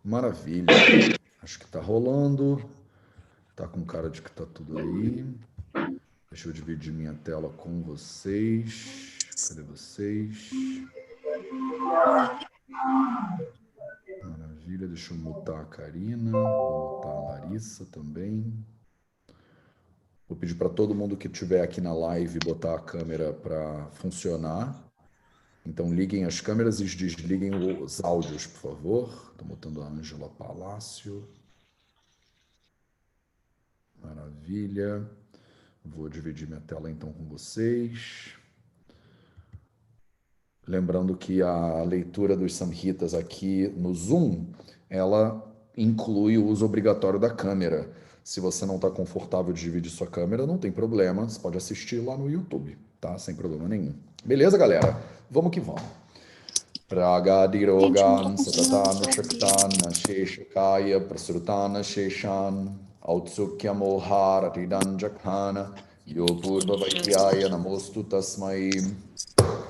Maravilha. Acho que tá rolando. Tá com cara de que tá tudo aí. Deixa eu dividir minha tela com vocês. Cadê vocês? Maravilha. Deixa eu mutar a Karina. Vou mutar a Larissa também. Vou pedir para todo mundo que estiver aqui na live botar a câmera para funcionar. Então liguem as câmeras e desliguem os áudios, por favor. Estou botando a Ângela Palácio. Maravilha. Vou dividir minha tela então com vocês. Lembrando que a leitura dos Samhitas aqui no Zoom, ela inclui o uso obrigatório da câmera. Se você não está confortável de dividir sua câmera, não tem problema, você pode assistir lá no YouTube, tá? Sem problema nenhum. Beleza, galera? Vamos que vamos. Pragadirogan satatana shaktana sheshakaya prasrutana sheshan autsukyamolharatidan jakhana yopurva vaikyaya namostu tasmai.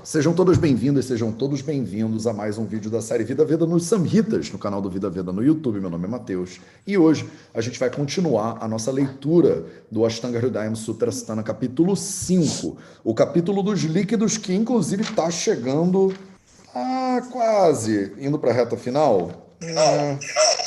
Sejam todos bem-vindas, sejam todos bem-vindos a mais um vídeo da série Vida Veda nos Samhitas, no canal do Vida Veda no YouTube. Meu nome é Matheus e hoje a gente vai continuar a nossa leitura do Ashtanga Hridayam Sutrasthana, capítulo 5, o capítulo dos líquidos que inclusive está chegando quase indo para a reta final. Não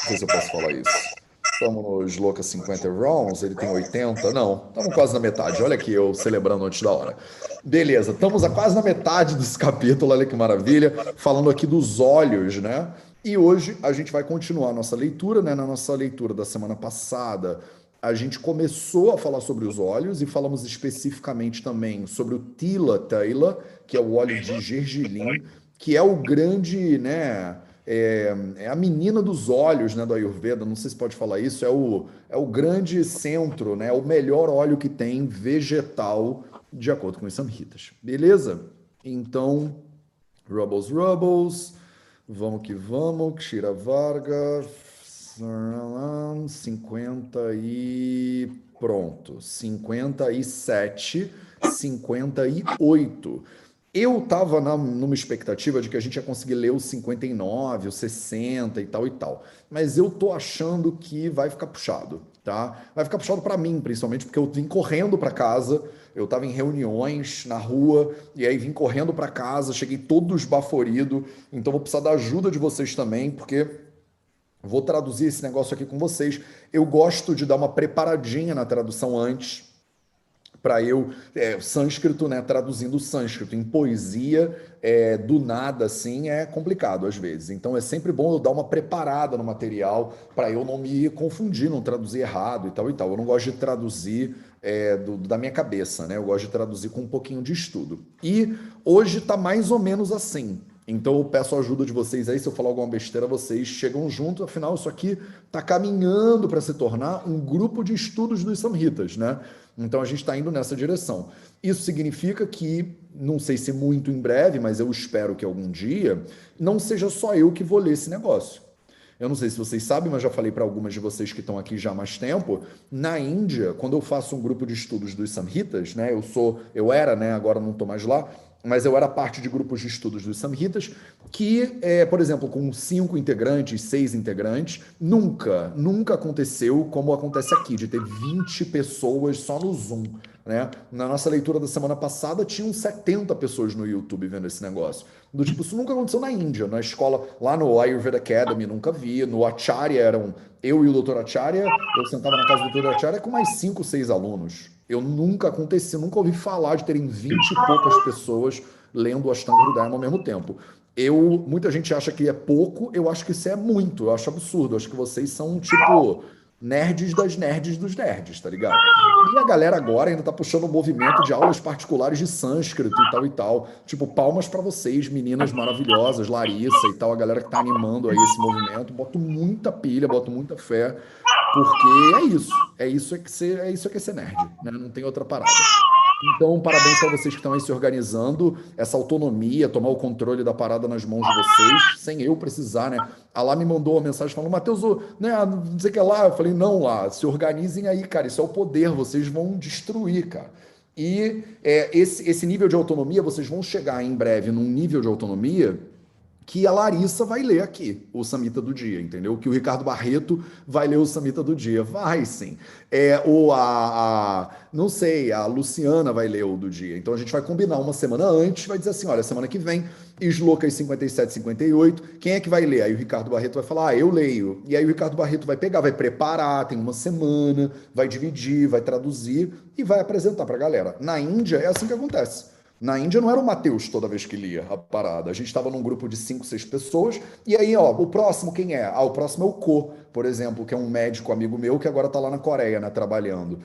sei se eu posso falar isso. Estamos no Shloka 50 rounds, ele tem 80. Não, estamos quase na metade. Olha aqui eu celebrando antes da hora. Beleza, estamos quase na metade desse capítulo, olha que maravilha. Falando aqui dos olhos, né? E hoje a gente vai continuar a nossa leitura, né? Na nossa leitura da semana passada, a gente começou a falar sobre os olhos e falamos especificamente também sobre o Tila Teila, que é o óleo de gergelim, que é o grande, né? É a menina dos olhos, né, do Ayurveda, não sei se pode falar isso, é o grande centro, né, o melhor óleo que tem vegetal, de acordo com os Samhitas. Beleza? Então, Rubbles, vamos que vamos, Kshira Varga, 50 e pronto, 57, 58. Eu estava numa expectativa de que a gente ia conseguir ler os 59, os 60 e tal e tal. Mas eu tô achando que vai ficar puxado, tá? Vai ficar puxado para mim, principalmente porque eu vim correndo para casa, eu estava em reuniões na rua e aí vim correndo para casa, cheguei todo esbaforido, então vou precisar da ajuda de vocês também, porque vou traduzir esse negócio aqui com vocês. Eu gosto de dar uma preparadinha na tradução antes, para eu, sânscrito, né, traduzindo sânscrito em poesia, do nada assim, é complicado às vezes. Então é sempre bom eu dar uma preparada no material para eu não me confundir, não traduzir errado e tal e tal. Eu não gosto de traduzir da minha cabeça, né? Eu gosto de traduzir com um pouquinho de estudo. E hoje está mais ou menos assim. Então eu peço a ajuda de vocês aí, se eu falar alguma besteira, vocês chegam junto, afinal isso aqui está caminhando para se tornar um grupo de estudos dos Samhitas, né? Então a gente está indo nessa direção. Isso significa que, não sei se muito em breve, mas eu espero que algum dia, não seja só eu que vou ler esse negócio. Eu não sei se vocês sabem, mas já falei para algumas de vocês que estão aqui já há mais tempo. Na Índia, quando eu faço um grupo de estudos dos Samhitas, né? Eu era, né? Agora não estou mais lá, mas eu era parte de grupos de estudos dos Samhitas que, por exemplo, com 5 integrantes, 6 integrantes, nunca aconteceu como acontece aqui, de ter 20 pessoas só no Zoom, né? Na nossa leitura da semana passada, tinham 70 pessoas no YouTube vendo esse negócio. Do tipo, isso nunca aconteceu na Índia, na escola, lá no Ayurveda Academy, nunca vi. No Acharya eram eu e o Dr. Acharya, eu sentava na casa do Dr. Acharya com mais 5, 6 alunos. Eu nunca ouvi falar de terem 20 e poucas pessoas lendo o Ashtanga Hridayam ao mesmo tempo. Muita gente acha que é pouco, eu acho que isso é muito, eu acho absurdo. Eu acho que vocês são, tipo, nerds das nerds dos nerds, tá ligado? E a galera agora ainda tá puxando o movimento de aulas particulares de sânscrito e tal e tal. Tipo, palmas para vocês, meninas maravilhosas, Larissa e tal, a galera que tá animando aí esse movimento. Boto muita pilha, boto muita fé, porque é isso é que é ser nerd, né? Não tem outra parada. Então, parabéns para vocês que estão aí se organizando, essa autonomia, tomar o controle da parada nas mãos de vocês, sem eu precisar, né? A Lá me mandou uma mensagem falando, Matheus, né, não sei o que lá. Eu falei, não, Lá, se organizem aí, cara, isso é o poder, vocês vão destruir, cara. E esse nível de autonomia, vocês vão chegar em breve num nível de autonomia que a Larissa vai ler aqui o Samhita do dia, entendeu? Que o Ricardo Barreto vai ler o Samhita do dia. Vai sim. Não sei, a Luciana vai ler o do dia. Então a gente vai combinar uma semana antes, vai dizer assim, olha, semana que vem, Slocas 57, 58, quem é que vai ler? Aí o Ricardo Barreto vai falar, eu leio. E aí o Ricardo Barreto vai pegar, vai preparar, tem uma semana, vai dividir, vai traduzir e vai apresentar pra galera. Na Índia é assim que acontece. Na Índia não era o Matheus toda vez que lia a parada. A gente estava num grupo de 5, 6 pessoas. E aí, ó, o próximo quem é? Ah, o próximo é o Ko, por exemplo, que é um médico amigo meu que agora está lá na Coreia, né, trabalhando.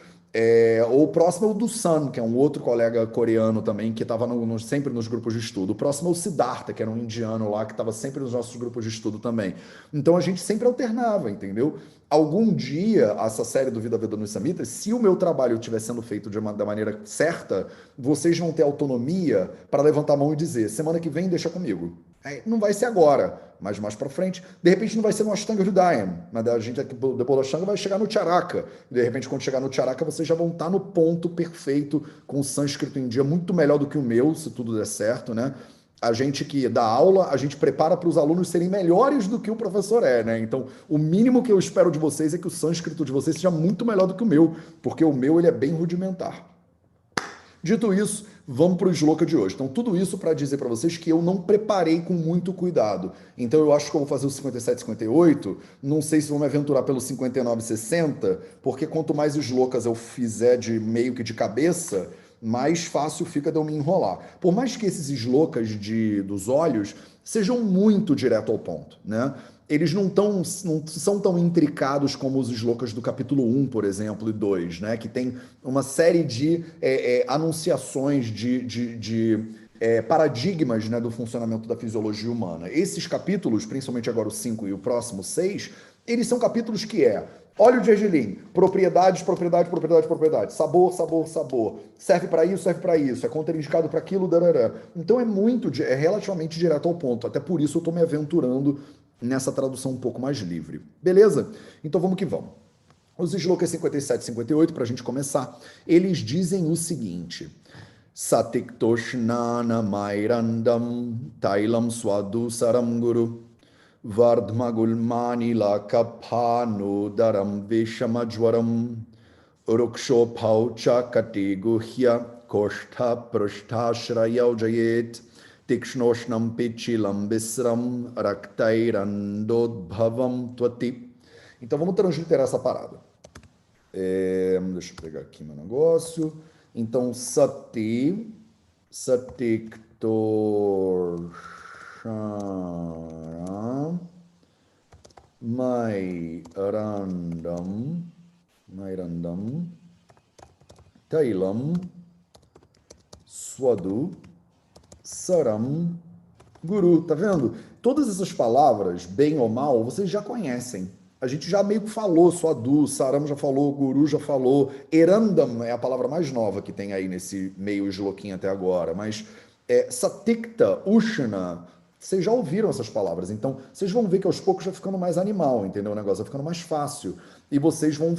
Ou o próximo é o do Sun, que é um outro colega coreano também, que estava sempre nos grupos de estudo. O próximo é o Siddhartha, que era um indiano lá, que estava sempre nos nossos grupos de estudo também. Então a gente sempre alternava, entendeu? Algum dia, essa série do Vida Vedana Samhita, se o meu trabalho estiver sendo feito da maneira certa, vocês vão ter autonomia para levantar a mão e dizer: semana que vem deixa comigo. Não vai ser agora, mas mais para frente. De repente não vai ser no Ashtanga Hridayam, mas a gente depois do Ashtanga vai chegar no Charaka. De repente, quando chegar no Charaka, vocês já vão estar no ponto perfeito, com o sânscrito em dia muito melhor do que o meu, se tudo der certo, né? A gente que dá aula, a gente prepara para os alunos serem melhores do que o professor é, né? Então, o mínimo que eu espero de vocês é que o sânscrito de vocês seja muito melhor do que o meu, porque o meu ele é bem rudimentar. Dito isso, vamos para o Sloka de hoje. Então, tudo isso para dizer para vocês que eu não preparei com muito cuidado. Então, eu acho que eu vou fazer o 57, 58. Não sei se vou me aventurar pelo 59, 60, porque quanto mais Slokas eu fizer de meio que de cabeça, mais fácil fica de eu me enrolar. Por mais que esses Slokas dos olhos sejam muito direto ao ponto, né? Eles não são tão intricados como os Slokas do capítulo 1, por exemplo, e 2, né? Que tem uma série de anunciações de paradigmas, né, do funcionamento da fisiologia humana. Esses capítulos, principalmente agora o 5 e o próximo 6, eles são capítulos que óleo de gergelim, propriedades, propriedade, propriedade, propriedade, sabor, sabor, sabor, serve para isso, é contraindicado para aquilo, darará. Então é relativamente direto ao ponto, até por isso eu estou me aventurando nessa tradução um pouco mais livre. Beleza? Então vamos que vamos. Os Slokas 57 e 58, para a gente começar, eles dizem o seguinte: Satiktoshna Mairandam Tailam Swadusaram Guru Vardhmagulmanila Kaphanudaram Veshamajwaram Urukshopaucha Katiguhya Koshtha Prashthashrayau Tikshnoshnam Pichilam Bisram Raktairandodbhavam Twati. Então vamos transliterar essa parada. Deixa eu pegar aqui meu negócio. Então, Satiktor, Mairandam, Tailam, Swadu, Saram, Guru. Tá vendo? Todas essas palavras, bem ou mal, vocês já conhecem. A gente já meio que falou, Swadu, Saram já falou, Guru já falou, Erandam é a palavra mais nova que tem aí nesse meio esloquinho até agora, mas Satikta, Ushna, vocês já ouviram essas palavras, então vocês vão ver que aos poucos vai ficando mais animal, entendeu? O negócio vai ficando mais fácil. E vocês vão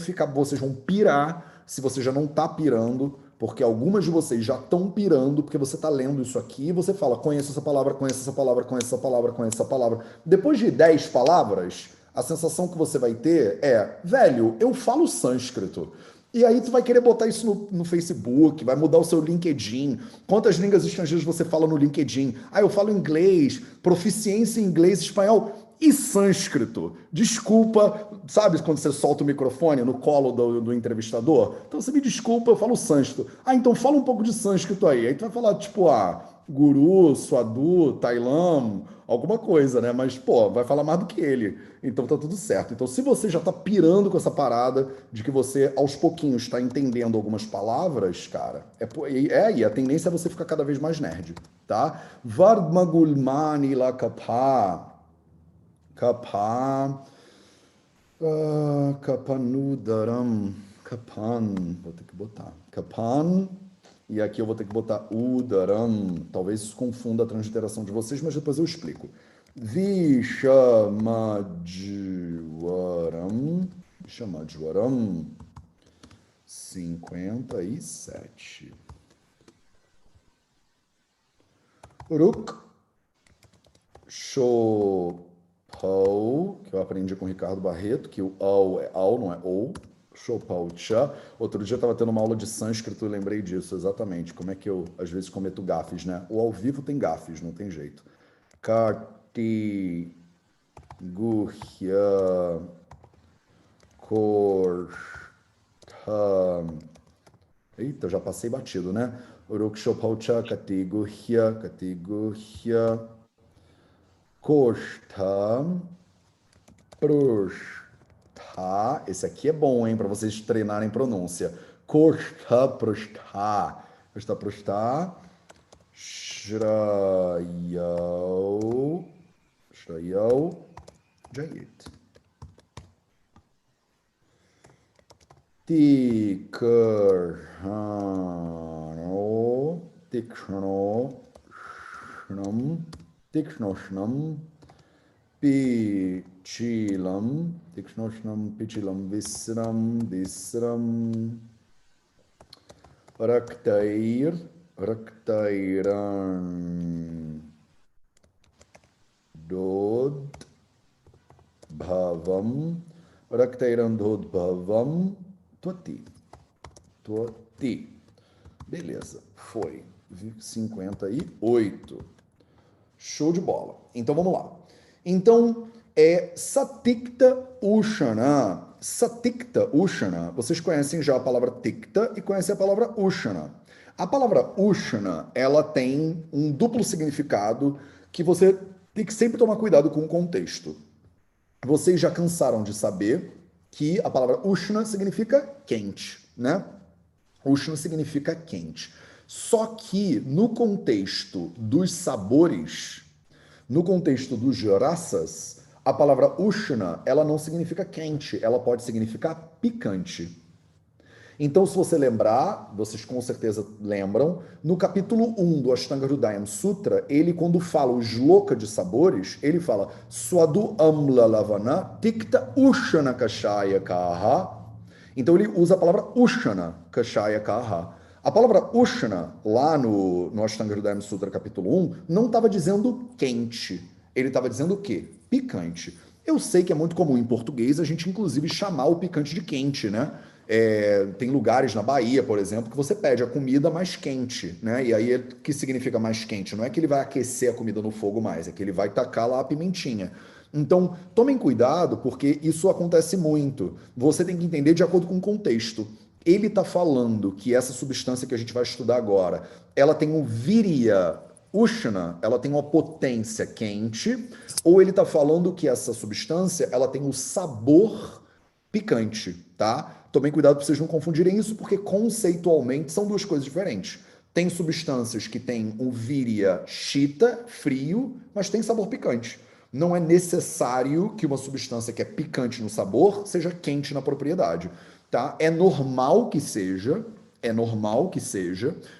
pirar se você já não tá pirando, porque algumas de vocês já estão pirando, porque você está lendo isso aqui e você fala, conheço essa palavra, conheço essa palavra, conheço essa palavra, conheço essa palavra. Depois de 10 palavras, a sensação que você vai ter velho, eu falo sânscrito. E aí tu vai querer botar isso no Facebook, vai mudar o seu LinkedIn. Quantas línguas estrangeiras você fala no LinkedIn? Ah, eu falo inglês, proficiência em inglês, espanhol e sânscrito. Desculpa, sabe quando você solta o microfone no colo do entrevistador? Então você me desculpa, eu falo sânscrito. Ah, então fala um pouco de sânscrito aí. Aí tu vai falar, tipo, Guru, Swadu, Tailam, alguma coisa, né? Mas, pô, vai falar mais do que ele. Então tá tudo certo. Então, se você já tá pirando com essa parada de que você, aos pouquinhos, está entendendo algumas palavras, cara, e a tendência é você ficar cada vez mais nerd, tá? Vardmagulmani la kapha, kapanudaram, kapan, vou ter que botar, kapan, e aqui eu vou ter que botar udaram, talvez isso confunda a transliteração de vocês, mas depois eu explico. Vishamadwaram, 57. Ruk, Shopou, que eu aprendi com o Ricardo Barreto, que o ao é ao, não é ou. Shopoucha. Outro dia eu estava tendo uma aula de sânscrito e lembrei disso, exatamente. Como é que eu, às vezes, cometo gafes, né? O ao vivo tem gafes, não tem jeito. Karti, Guhya, Kor, eita, já passei batido, né? Urukshopaucha, Katiguhya, Katiguhya, Koshtam, Prushta. Esse aqui é bom, hein, para vocês treinarem pronúncia. Koshta, Prushta. Koshta, Prushta. Shrayau, Shrayau, Jayit. Tikrano, Tikrano, Shnam, Tikrnoshnam, Pichilam, Tikrnoshnam, Pichilam, Visram, Visram, Raktair, Raktairan, Dod, Bhavam, Raktairan, Dod, Bhavam, Tuati. Tuati. Beleza, foi. 58. Show de bola. Então vamos lá. Então, Satikta Ushana. Satikta Ushana. Vocês conhecem já a palavra Tikta e conhecem a palavra Ushana. A palavra Ushana, ela tem um duplo significado que você tem que sempre tomar cuidado com o contexto. Vocês já cansaram de saber que a palavra Ushna significa quente, né? Ushna significa quente. Só que no contexto dos sabores, no contexto dos raças, a palavra Ushna, ela não significa quente, ela pode significar picante. Então, se você lembrar, vocês com certeza lembram, no capítulo 1 do Ashtanga Hridayam Sutra, ele quando fala o shloka de sabores, ele fala Swadu Amla Lavana Tikta Ushana Kashaya Kaha. Então ele usa a palavra Ushana Kashaya Kaha. A palavra Ushana, lá no Ashtanga Hridayam Sutra capítulo 1, não estava dizendo quente. Ele estava dizendo o quê? Picante. Eu sei que é muito comum em português a gente inclusive chamar o picante de quente, né? Tem lugares na Bahia, por exemplo, que você pede a comida mais quente, né? E aí, o que significa mais quente? Não é que ele vai aquecer a comida no fogo mais, é que ele vai tacar lá a pimentinha. Então, tomem cuidado, porque isso acontece muito. Você tem que entender de acordo com o contexto. Ele está falando que essa substância que a gente vai estudar agora, ela tem um virya Ushna, ela tem uma potência quente, ou ele está falando que essa substância, ela tem o sabor picante, tá? Tomem cuidado para vocês não confundirem isso, porque conceitualmente são duas coisas diferentes. Tem substâncias que têm um virya shita, frio, mas tem sabor picante. Não é necessário que uma substância que é picante no sabor seja quente na propriedade, tá? É normal que seja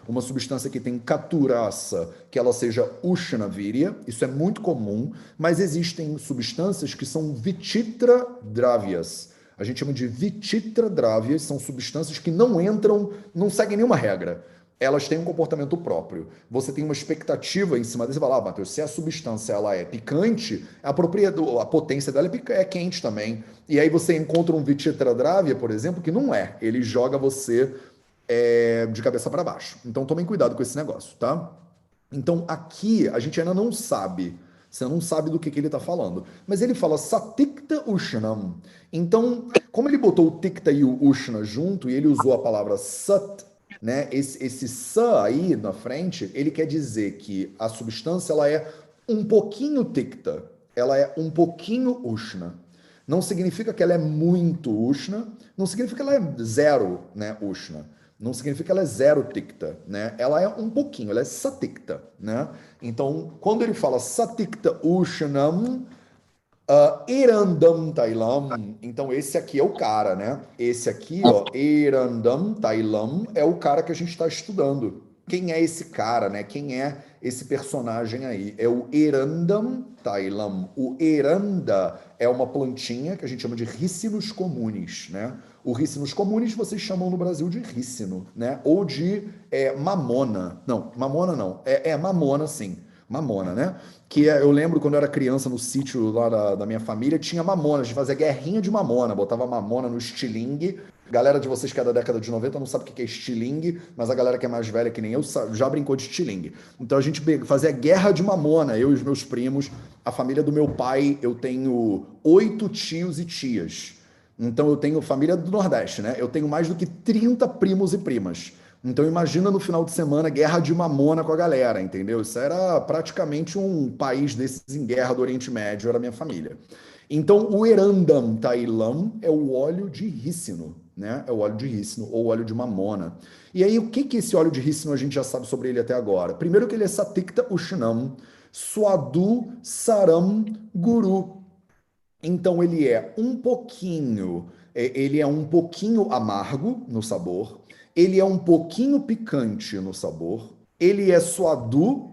uma substância que tem caturaça, que ela seja ushnavirya, isso é muito comum, mas existem substâncias que são vichitra dravyas. A gente chama de vichitra dravyas, são substâncias que não entram, não seguem nenhuma regra. Elas têm um comportamento próprio. Você tem uma expectativa em cima desse, você fala, ah, Matheus, se a substância ela é picante, a potência dela é quente também. E aí você encontra um vichitra dravya, por exemplo, que não é. Ele joga você de cabeça para baixo. Então tomem cuidado com esse negócio, tá? Então aqui a gente ainda não sabe. Você não sabe do que ele está falando. Mas ele fala satikta ushnam. Então, como ele botou o tikta e o ushna junto, e ele usou a palavra sat, né? Esse sa aí na frente, ele quer dizer que a substância ela é um pouquinho tikta, ela é um pouquinho ushna. Não significa que ela é muito ushna, não significa que ela é zero, né, ushna. Não significa que ela é zero tikta, né? Ela é um pouquinho, ela é satikta, né? Então, quando ele fala satikta ushanam, erandam tailam, então esse aqui é o cara, né? Esse aqui, ó, erandam tailam, é o cara que a gente está estudando. Quem é esse cara, né? Quem é esse personagem aí? É o Erandam Tailam. O Eranda é uma plantinha que a gente chama de Ricinus comunis, né? O Ricinus comunis vocês chamam no Brasil de rícino, né? Ou de mamona. Não, mamona não. Mamona sim. Mamona, né? Eu lembro quando eu era criança no sítio lá da minha família, tinha mamona, a gente fazia guerrinha de mamona, botava mamona no estilingue. Galera de vocês que é da década de 90 não sabe o que é estilingue, mas a galera que é mais velha que nem eu já brincou de estilingue. Então a gente fazia guerra de mamona, eu e os meus primos. A família do meu pai, eu tenho 8 tios e tias. Então eu tenho família do Nordeste, né? Eu tenho mais do que 30 primos e primas. Então imagina no final de semana guerra de mamona com a galera, entendeu? Isso era praticamente um país desses em guerra do Oriente Médio, era a minha família. Então o Erandam Tailam é o óleo de rícino, né? É o óleo de rícino ou óleo de mamona. E aí o que que esse óleo de rícino a gente já sabe sobre ele até agora? Primeiro que ele é Satikta Ushnam, Swadu Saram Guru. Então ele é um pouquinho amargo no sabor, ele é um pouquinho picante no sabor, ele é suadu,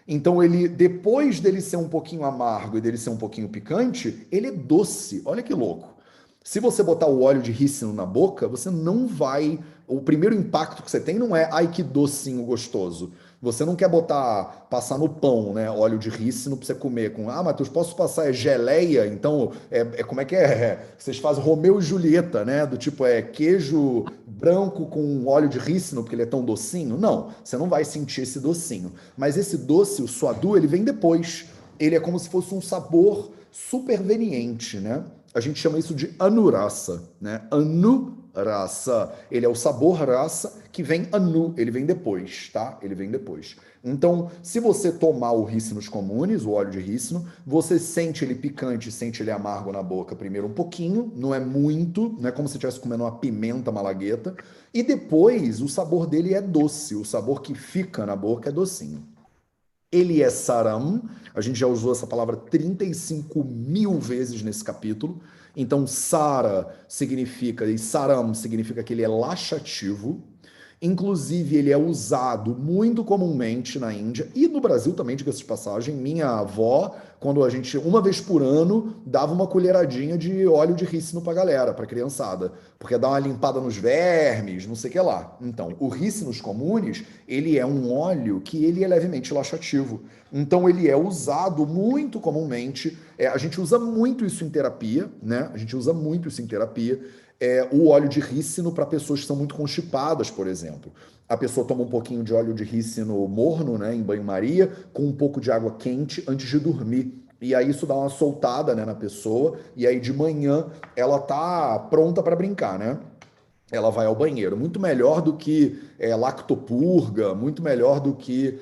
então ele depois dele ser um pouquinho amargo e dele ser um pouquinho picante, ele é doce. Olha que louco. Se você botar o óleo de rícino na boca, você não vai. O primeiro impacto que você tem não é, ai que docinho gostoso. Você não quer passar no pão, né? Óleo de rícino pra você comer com. Ah, Matheus, posso passar geleia? Então, como é que é? Vocês fazem Romeu e Julieta, né? Do tipo, queijo branco com óleo de rícino, porque ele é tão docinho? Não, você não vai sentir esse docinho. Mas esse doce, o suadu, ele vem depois. Ele é como se fosse um sabor superveniente, né? A gente chama isso de anurasa, né? Anurasa. Ele é o sabor rasa que vem anu, ele vem depois, tá? Ele vem depois. Então, se você tomar o rícinos comunes, o óleo de rícino, você sente ele picante, sente ele amargo na boca, primeiro um pouquinho, não é muito, não é como se estivesse comendo uma pimenta malagueta, e depois o sabor dele é doce, o sabor que fica na boca é docinho. Ele é saram, a gente já usou essa palavra 35 mil vezes nesse capítulo. Então, sara significa, e saram significa que ele é laxativo. Inclusive, ele é usado muito comumente na Índia e no Brasil também, diga-se de passagem. Minha avó, quando a gente, uma vez por ano, dava uma colheradinha de óleo de rícino pra galera, pra criançada, porque dá uma limpada nos vermes, não sei o que lá. Então, o rícinos comunes, ele é um óleo que ele é levemente laxativo. Então, ele é usado muito comumente. A gente usa muito isso em terapia, né? A gente usa muito isso em terapia. O óleo de rícino para pessoas que são muito constipadas, por exemplo. A pessoa toma um pouquinho de óleo de rícino morno, né, em banho-maria, com um pouco de água quente antes de dormir. E aí isso dá uma soltada, né, na pessoa, e aí de manhã ela tá pronta para brincar, né? Ela vai ao banheiro. Muito melhor do que lactopurga, muito melhor do que.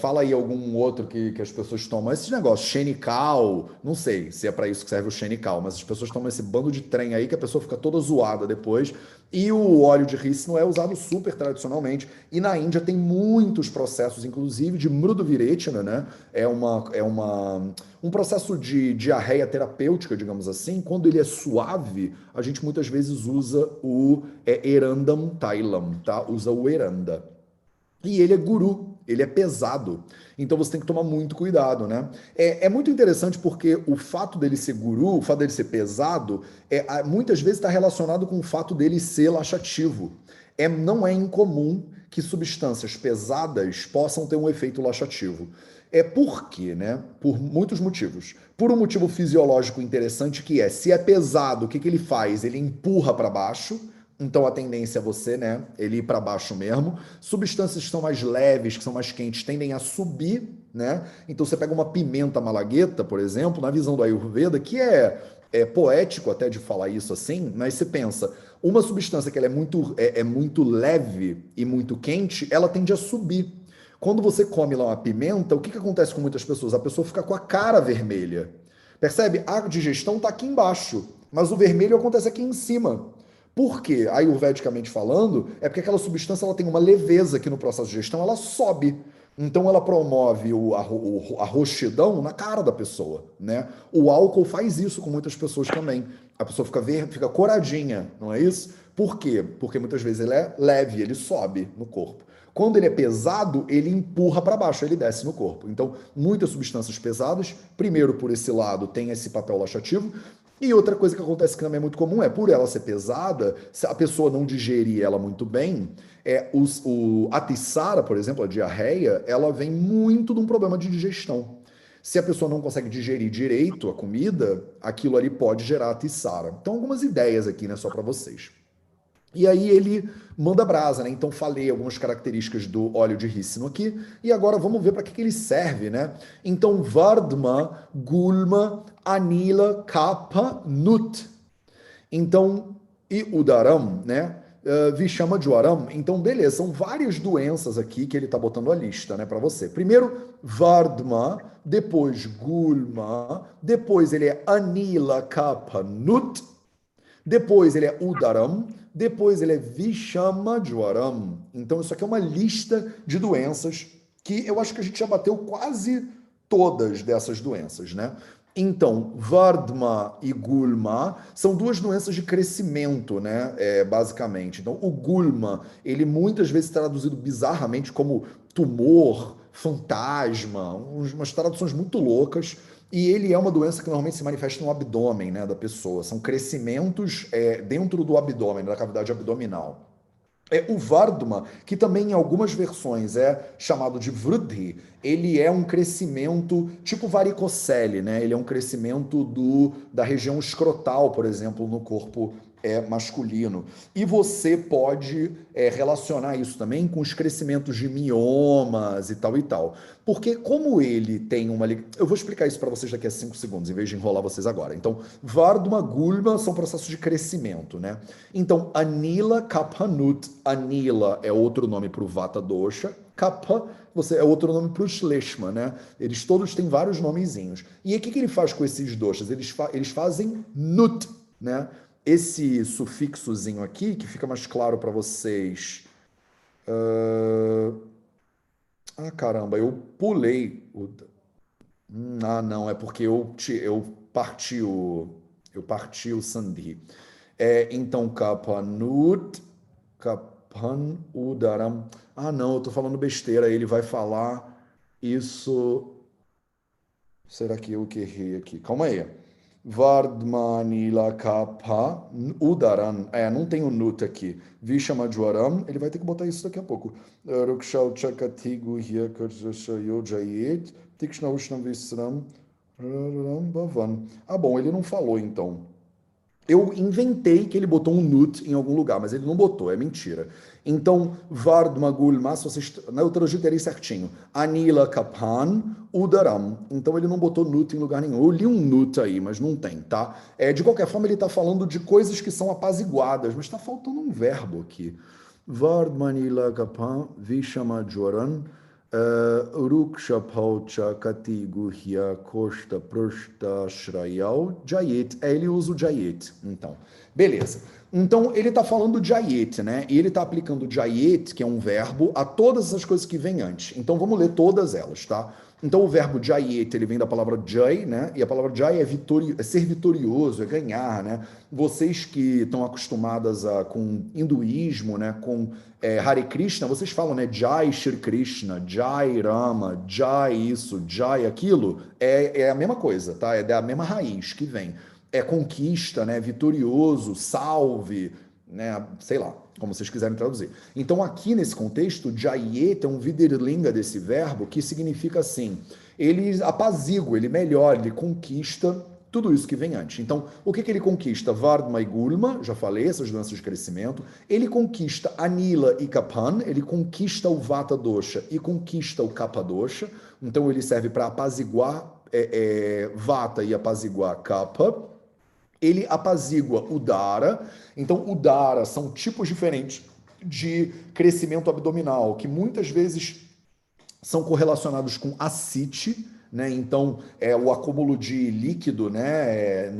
Fala aí algum outro que as pessoas tomam. Esses negócios, xenical, não sei se é para isso que serve o xenical, mas as pessoas tomam esse bando de trem aí que a pessoa fica toda zoada depois. E o óleo de rícino é usado super tradicionalmente. E na Índia tem muitos processos, inclusive de mrudoviretina, né? Um processo de diarreia terapêutica, digamos assim. Quando ele é suave, a gente muitas vezes usa o Erandam Thailam, tá? Usa o Eranda. E ele é guru, ele é pesado. Então você tem que tomar muito cuidado, né? É muito interessante porque o fato dele ser guru, o fato dele ser pesado, muitas vezes está relacionado com o fato dele ser laxativo. Não é incomum que substâncias pesadas possam ter um efeito laxativo. Por quê, né? Por muitos motivos. Por um motivo fisiológico interessante que se é pesado, o que que ele faz? Ele empurra para baixo. Então a tendência é você, né, ele ir para baixo mesmo. Substâncias que são mais leves, que são mais quentes, tendem a subir, né? Então você pega uma pimenta malagueta, por exemplo, na visão do Ayurveda, que é poético até de falar isso assim, mas você pensa, uma substância que ela é muito leve e muito quente, ela tende a subir. Quando você come lá uma pimenta, o que que acontece com muitas pessoas? A pessoa fica com a cara vermelha. Percebe? A digestão está aqui embaixo, mas o vermelho acontece aqui em cima. Por quê? Ayurvedicamente falando, é porque aquela substância ela tem uma leveza que no processo de digestão ela sobe. Então ela promove a roxidão na cara da pessoa, né? O álcool faz isso com muitas pessoas também. A pessoa fica coradinha, não é isso? Por quê? Porque muitas vezes ele é leve, ele sobe no corpo. Quando ele é pesado, ele empurra para baixo, ele desce no corpo. Então, muitas substâncias pesadas, primeiro por esse lado, tem esse papel laxativo. E outra coisa que acontece que também é muito comum é, por ela ser pesada, se a pessoa não digerir ela muito bem, a tiçara, por exemplo, a diarreia, ela vem muito de um problema de digestão. Se a pessoa não consegue digerir direito a comida, aquilo ali pode gerar a tiçara. Então, algumas ideias aqui, né, só para vocês. E aí ele manda brasa, né? Então falei algumas características do óleo de rícino aqui. E agora vamos ver para que ele serve, né? Então, Vardma, Gulma, Anila, Kapha, Nut. Então, e Udaram, né? Vishama Jwaram. Então, beleza, são várias doenças aqui que ele está botando a lista, né, para você. Primeiro, Vardma, depois Gulma, depois ele é Anila Kapha Nut, depois ele é Udaram, depois ele é Vishamajwaram. Então isso aqui é uma lista de doenças que eu acho que a gente já bateu quase todas dessas doenças, né? Então, Vardma e Gulma são duas doenças de crescimento, né? Basicamente. Então, o Gulma, ele muitas vezes traduzido bizarramente como tumor, fantasma, umas traduções muito loucas. E ele é uma doença que normalmente se manifesta no abdômen, né, da pessoa. São crescimentos dentro do abdômen, da cavidade abdominal. O Vardhma, que também em algumas versões é chamado de Vruddhi, ele é um crescimento tipo varicocele, né? Ele é um crescimento da região escrotal, por exemplo, no corpo masculino. E você pode relacionar isso também com os crescimentos de miomas e tal e tal. Porque como ele tem uma... Eu vou explicar isso para vocês daqui a 5 segundos, em vez de enrolar vocês agora. Então, Vardhma, Gulma são processos de crescimento, né? Então, Anila Kaphanut. Anila é outro nome para o Vata Dosha. Kapha é outro nome para o Shleshma, né? Eles todos têm vários nomezinhos. E aí, o que ele faz com esses doshas? Eles fazem Nut, né? Esse sufixozinho aqui, que fica mais claro para vocês. Caramba, eu pulei o. Não, é porque eu parti o Sandhi. Então, Kapanut, Kapan Udaram. Não, eu tô falando besteira. Ele vai falar isso. Será que eu que errei aqui? Calma aí. Vardmanila Kapha Udaran. Não tem o Nut aqui. Vishamajwaram. Ele vai ter que botar isso daqui a pouco. Rukshal Chakatigu Hyakajayot Tikshna Ushnam Visram Bhavan. Bom, ele não falou então. Eu inventei que ele botou um nut em algum lugar, mas ele não botou, é mentira. Então, Vardmagulma, se vocês. Eu traduzirei certinho. Anila Kaphan Udaram. Então ele não botou nut em lugar nenhum. Eu li um nut aí, mas não tem, tá? De qualquer forma, ele está falando de coisas que são apaziguadas, mas está faltando um verbo aqui. Vardmanila Kaphan Vishamajoran. Ruksha Paucha Katiguhya Kosta Prosta Shrayal Jayet. Ele usa o Jayet. Então, beleza. Então, ele está falando Jayet, né? E ele está aplicando Jayet, que é um verbo, a todas essas coisas que vêm antes. Então, vamos ler todas elas, tá? Então, o verbo Jayet, ele vem da palavra Jai, né? E a palavra Jai é ser vitorioso, é ganhar, né? Vocês que estão acostumadas com hinduísmo, né? Com Hare Krishna, vocês falam, né? Jai Shri Krishna, Jai Rama, Jai isso, Jai aquilo. É a mesma coisa, tá? É da mesma raiz que vem. É conquista, né? Vitorioso, salve, né? Sei lá, como vocês quiserem traduzir. Então, aqui nesse contexto, Jayet é um viderlinga desse verbo que significa assim, ele apazigua, ele melhora, ele conquista tudo isso que vem antes. Então, o que ele conquista? Vardma e Gulma, já falei, essas doenças de crescimento. Ele conquista Anila e Kapan, ele conquista o Vata Dosha e conquista o Kapha Dosha. Então, ele serve para apaziguar Vata e apaziguar Kapha. Ele apazigua Udara. Então, Udara são tipos diferentes de crescimento abdominal, que muitas vezes são correlacionados com ascite, né? Então, o acúmulo de líquido, né?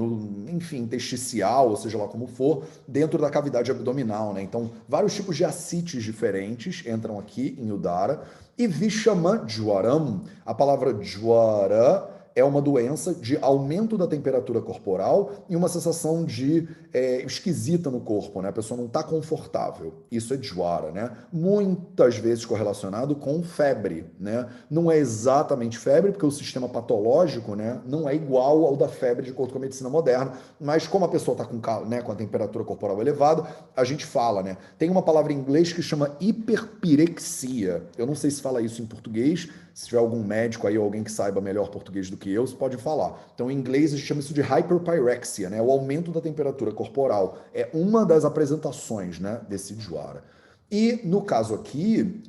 Enfim, intersticial, ou seja lá como for, dentro da cavidade abdominal, né? Então, vários tipos de ascites diferentes entram aqui em Udara. E Vishamajwaram, a palavra Jwara é uma doença de aumento da temperatura corporal e uma sensação de esquisita no corpo, né? A pessoa não está confortável. Isso é Jwara, né? Muitas vezes correlacionado com febre, né? Não é exatamente febre, porque o sistema patológico, né, não é igual ao da febre de acordo com a medicina moderna, mas como a pessoa está com a temperatura corporal elevada, a gente fala, né? Tem uma palavra em inglês que chama hiperpirexia. Eu não sei se fala isso em português. Se tiver algum médico aí, ou alguém que saiba melhor português do que eu, você pode falar. Então, em inglês, a gente chama isso de hyperpyrexia, né? O aumento da temperatura corporal. É uma das apresentações, né, desse Jwara. E, no caso aqui,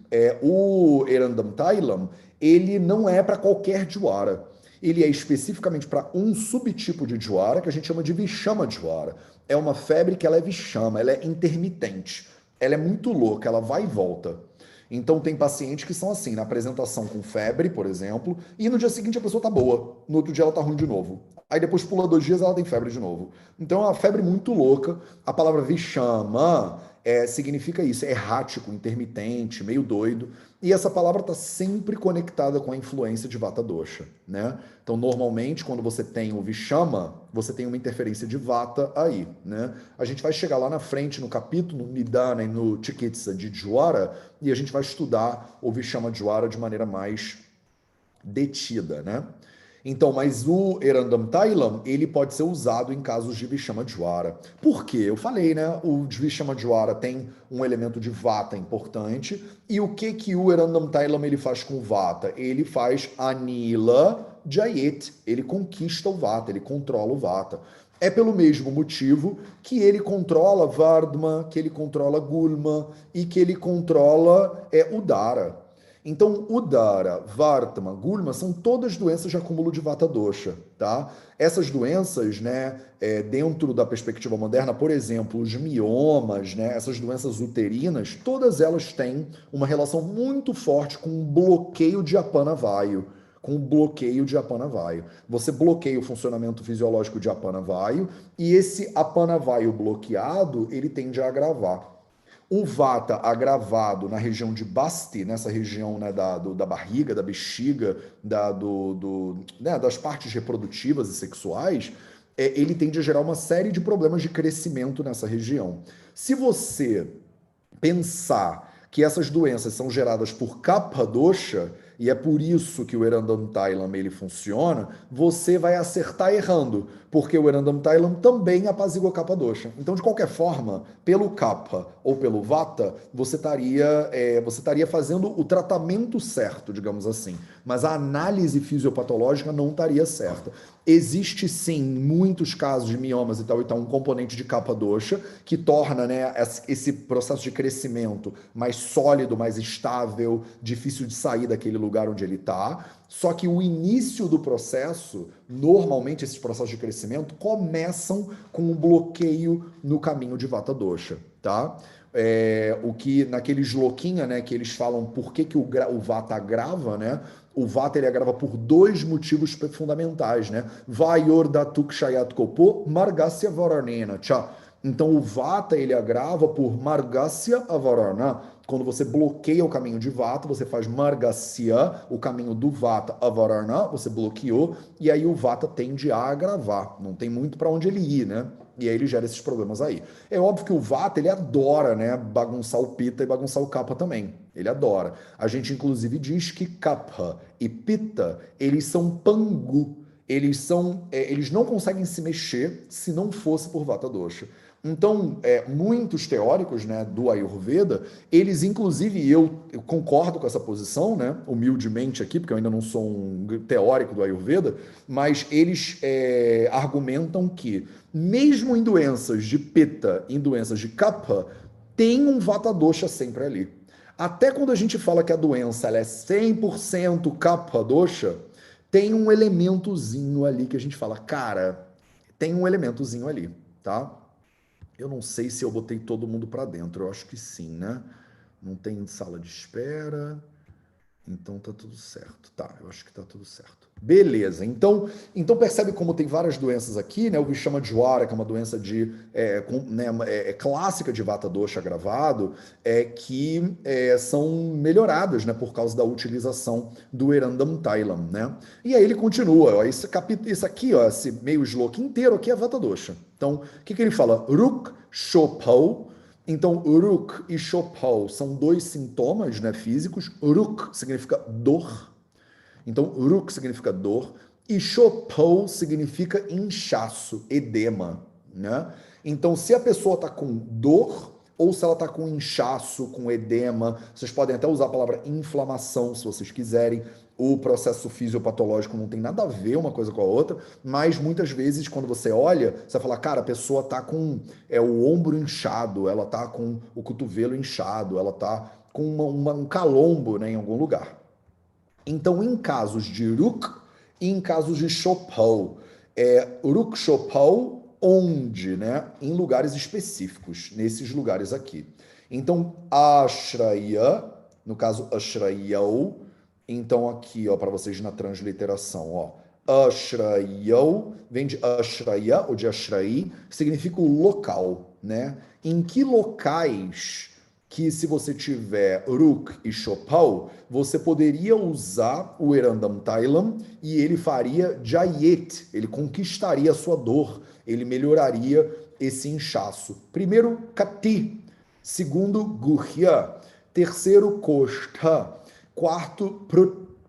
o Erandam Thailam, ele não é para qualquer Jwara. Ele é especificamente para um subtipo de Jwara, que a gente chama de Vishama Jwara. É uma febre que ela é Vishama, ela é intermitente. Ela é muito louca, ela vai e volta. Então, tem pacientes que são assim, na apresentação com febre, por exemplo, e no dia seguinte a pessoa tá boa, no outro dia ela tá ruim de novo. Aí depois pula 2 dias ela tem febre de novo. Então é uma febre muito louca. A palavra vixama significa isso, é errático, intermitente, meio doido. E essa palavra está sempre conectada com a influência de Vata Dosha, né? Então, normalmente, quando você tem o Vishama, você tem uma interferência de Vata aí, né? A gente vai chegar lá na frente, no capítulo, no Nidana e no Chikitsa de Jwara, e a gente vai estudar o Vishama Jwara de maneira mais detida, né? Então, mas o Erandam Thailam, ele pode ser usado em casos de Vishama Jwara. Por quê? Eu falei, né? O Vishama Jwara tem um elemento de Vata importante. E o que o Erandam Thailam ele faz com o Vata? Ele faz Anila Jayet. Ele conquista o Vata, ele controla o Vata. É pelo mesmo motivo que ele controla Vardhma, que ele controla Gulma e que ele controla Udara. Então, Udara, Vartama, Gulma são todas doenças de acúmulo de Vata Dosha, tá? Essas doenças, né, dentro da perspectiva moderna, por exemplo, os miomas, né, essas doenças uterinas, todas elas têm uma relação muito forte com um bloqueio de Apana Vayu. Com o bloqueio de Apana Vayu. Você bloqueia o funcionamento fisiológico de Apana Vayu e esse Apana Vayu bloqueado, ele tende a agravar. O Vata agravado na região de Basti, nessa região, né, da barriga, da bexiga, né, das partes reprodutivas e sexuais, ele tende a gerar uma série de problemas de crescimento nessa região. Se você pensar que essas doenças são geradas por Kapha Dosha, e é por isso que o Erandam Thailam ele funciona, você vai acertar errando, porque o Erandam Thailam também apazigua Kapha Dosha. Então, de qualquer forma, pelo Kapha ou pelo Vata, você estaria fazendo o tratamento certo, digamos assim, mas a análise fisiopatológica não estaria certa. Existe sim muitos casos de miomas e tal, um componente de Kapha Dosha que torna, né, esse processo de crescimento mais sólido, mais estável, difícil de sair daquele lugar onde ele está. Só que o início do processo, normalmente esses processos de crescimento começam com um bloqueio no caminho de Vata Dosha, tá? O que naqueles loquinha, né, que eles falam por que o Vata agrava, né? O Vata ele agrava por 2 motivos fundamentais, né? Vayor datuk shayat kopo margasya varanena. Tchau. Então o Vata ele agrava por Margasya Avarana. Quando você bloqueia o caminho de Vata, você faz Margasya, o caminho do Vata Avarana, você bloqueou, e aí o Vata tende a agravar. Não tem muito para onde ele ir, né? E aí ele gera esses problemas aí. É óbvio que o Vata, ele adora, né, bagunçar o Pitta e bagunçar o Kapha também. Ele adora. A gente, inclusive, diz que Kapha e Pitta, eles são pangu. Eles não conseguem se mexer se não fosse por Vata Dosha. Então, muitos teóricos, né, do Ayurveda, eles, inclusive, eu concordo com essa posição, né, humildemente aqui, porque eu ainda não sou um teórico do Ayurveda, mas eles argumentam que, mesmo em doenças de Pitta, em doenças de Kapha, tem um Vata Dosha sempre ali. Até quando a gente fala que a doença ela é 100% Kapha Dosha, tem um elementozinho ali que a gente fala, cara, tem um elementozinho ali, tá? Eu não sei se eu botei todo mundo para dentro, eu acho que sim, né? Não tem sala de espera, então tá tudo certo. Tá, eu acho que tá tudo certo. Beleza, então percebe como tem várias doenças aqui, né? O Vishama Jwara, que é uma doença clássica de Vata Dosha agravado, que são melhoradas, né, por causa da utilização do Erandam Tailam, né? E aí ele continua, ó, isso aqui, ó, esse meio shloka inteiro aqui é Vata Dosha. Então, o que ele fala? Ruk Shopau. Então, Ruk e Shopau são dois sintomas, né, físicos. Ruk significa dor. Então, Uruk significa dor e Shopou significa inchaço, edema, né? Então, se a pessoa está com dor ou se ela está com inchaço, com edema, vocês podem até usar a palavra inflamação, se vocês quiserem. O processo fisiopatológico não tem nada a ver uma coisa com a outra, mas muitas vezes, quando você olha, você vai falar, cara, a pessoa está com o ombro inchado, ela está com o cotovelo inchado, ela está com um calombo, né, em algum lugar. Então, em casos de Uruk e em casos de Chopal, Uruk Chopal, onde, né? Em lugares específicos, nesses lugares aqui. Então, Ashraya, no caso Ashrayau, então aqui, ó, para vocês na transliteração, ó. Ashrayau vem de Ashraya ou de Ashrayi, que significa o local, né? Em que locais que se você tiver Ruk e Chopal, você poderia usar o Erandam Tailam e ele faria Jayet, ele conquistaria a sua dor, ele melhoraria esse inchaço. Primeiro, Kati. Segundo, Guhya. Terceiro, Koshta. Quarto,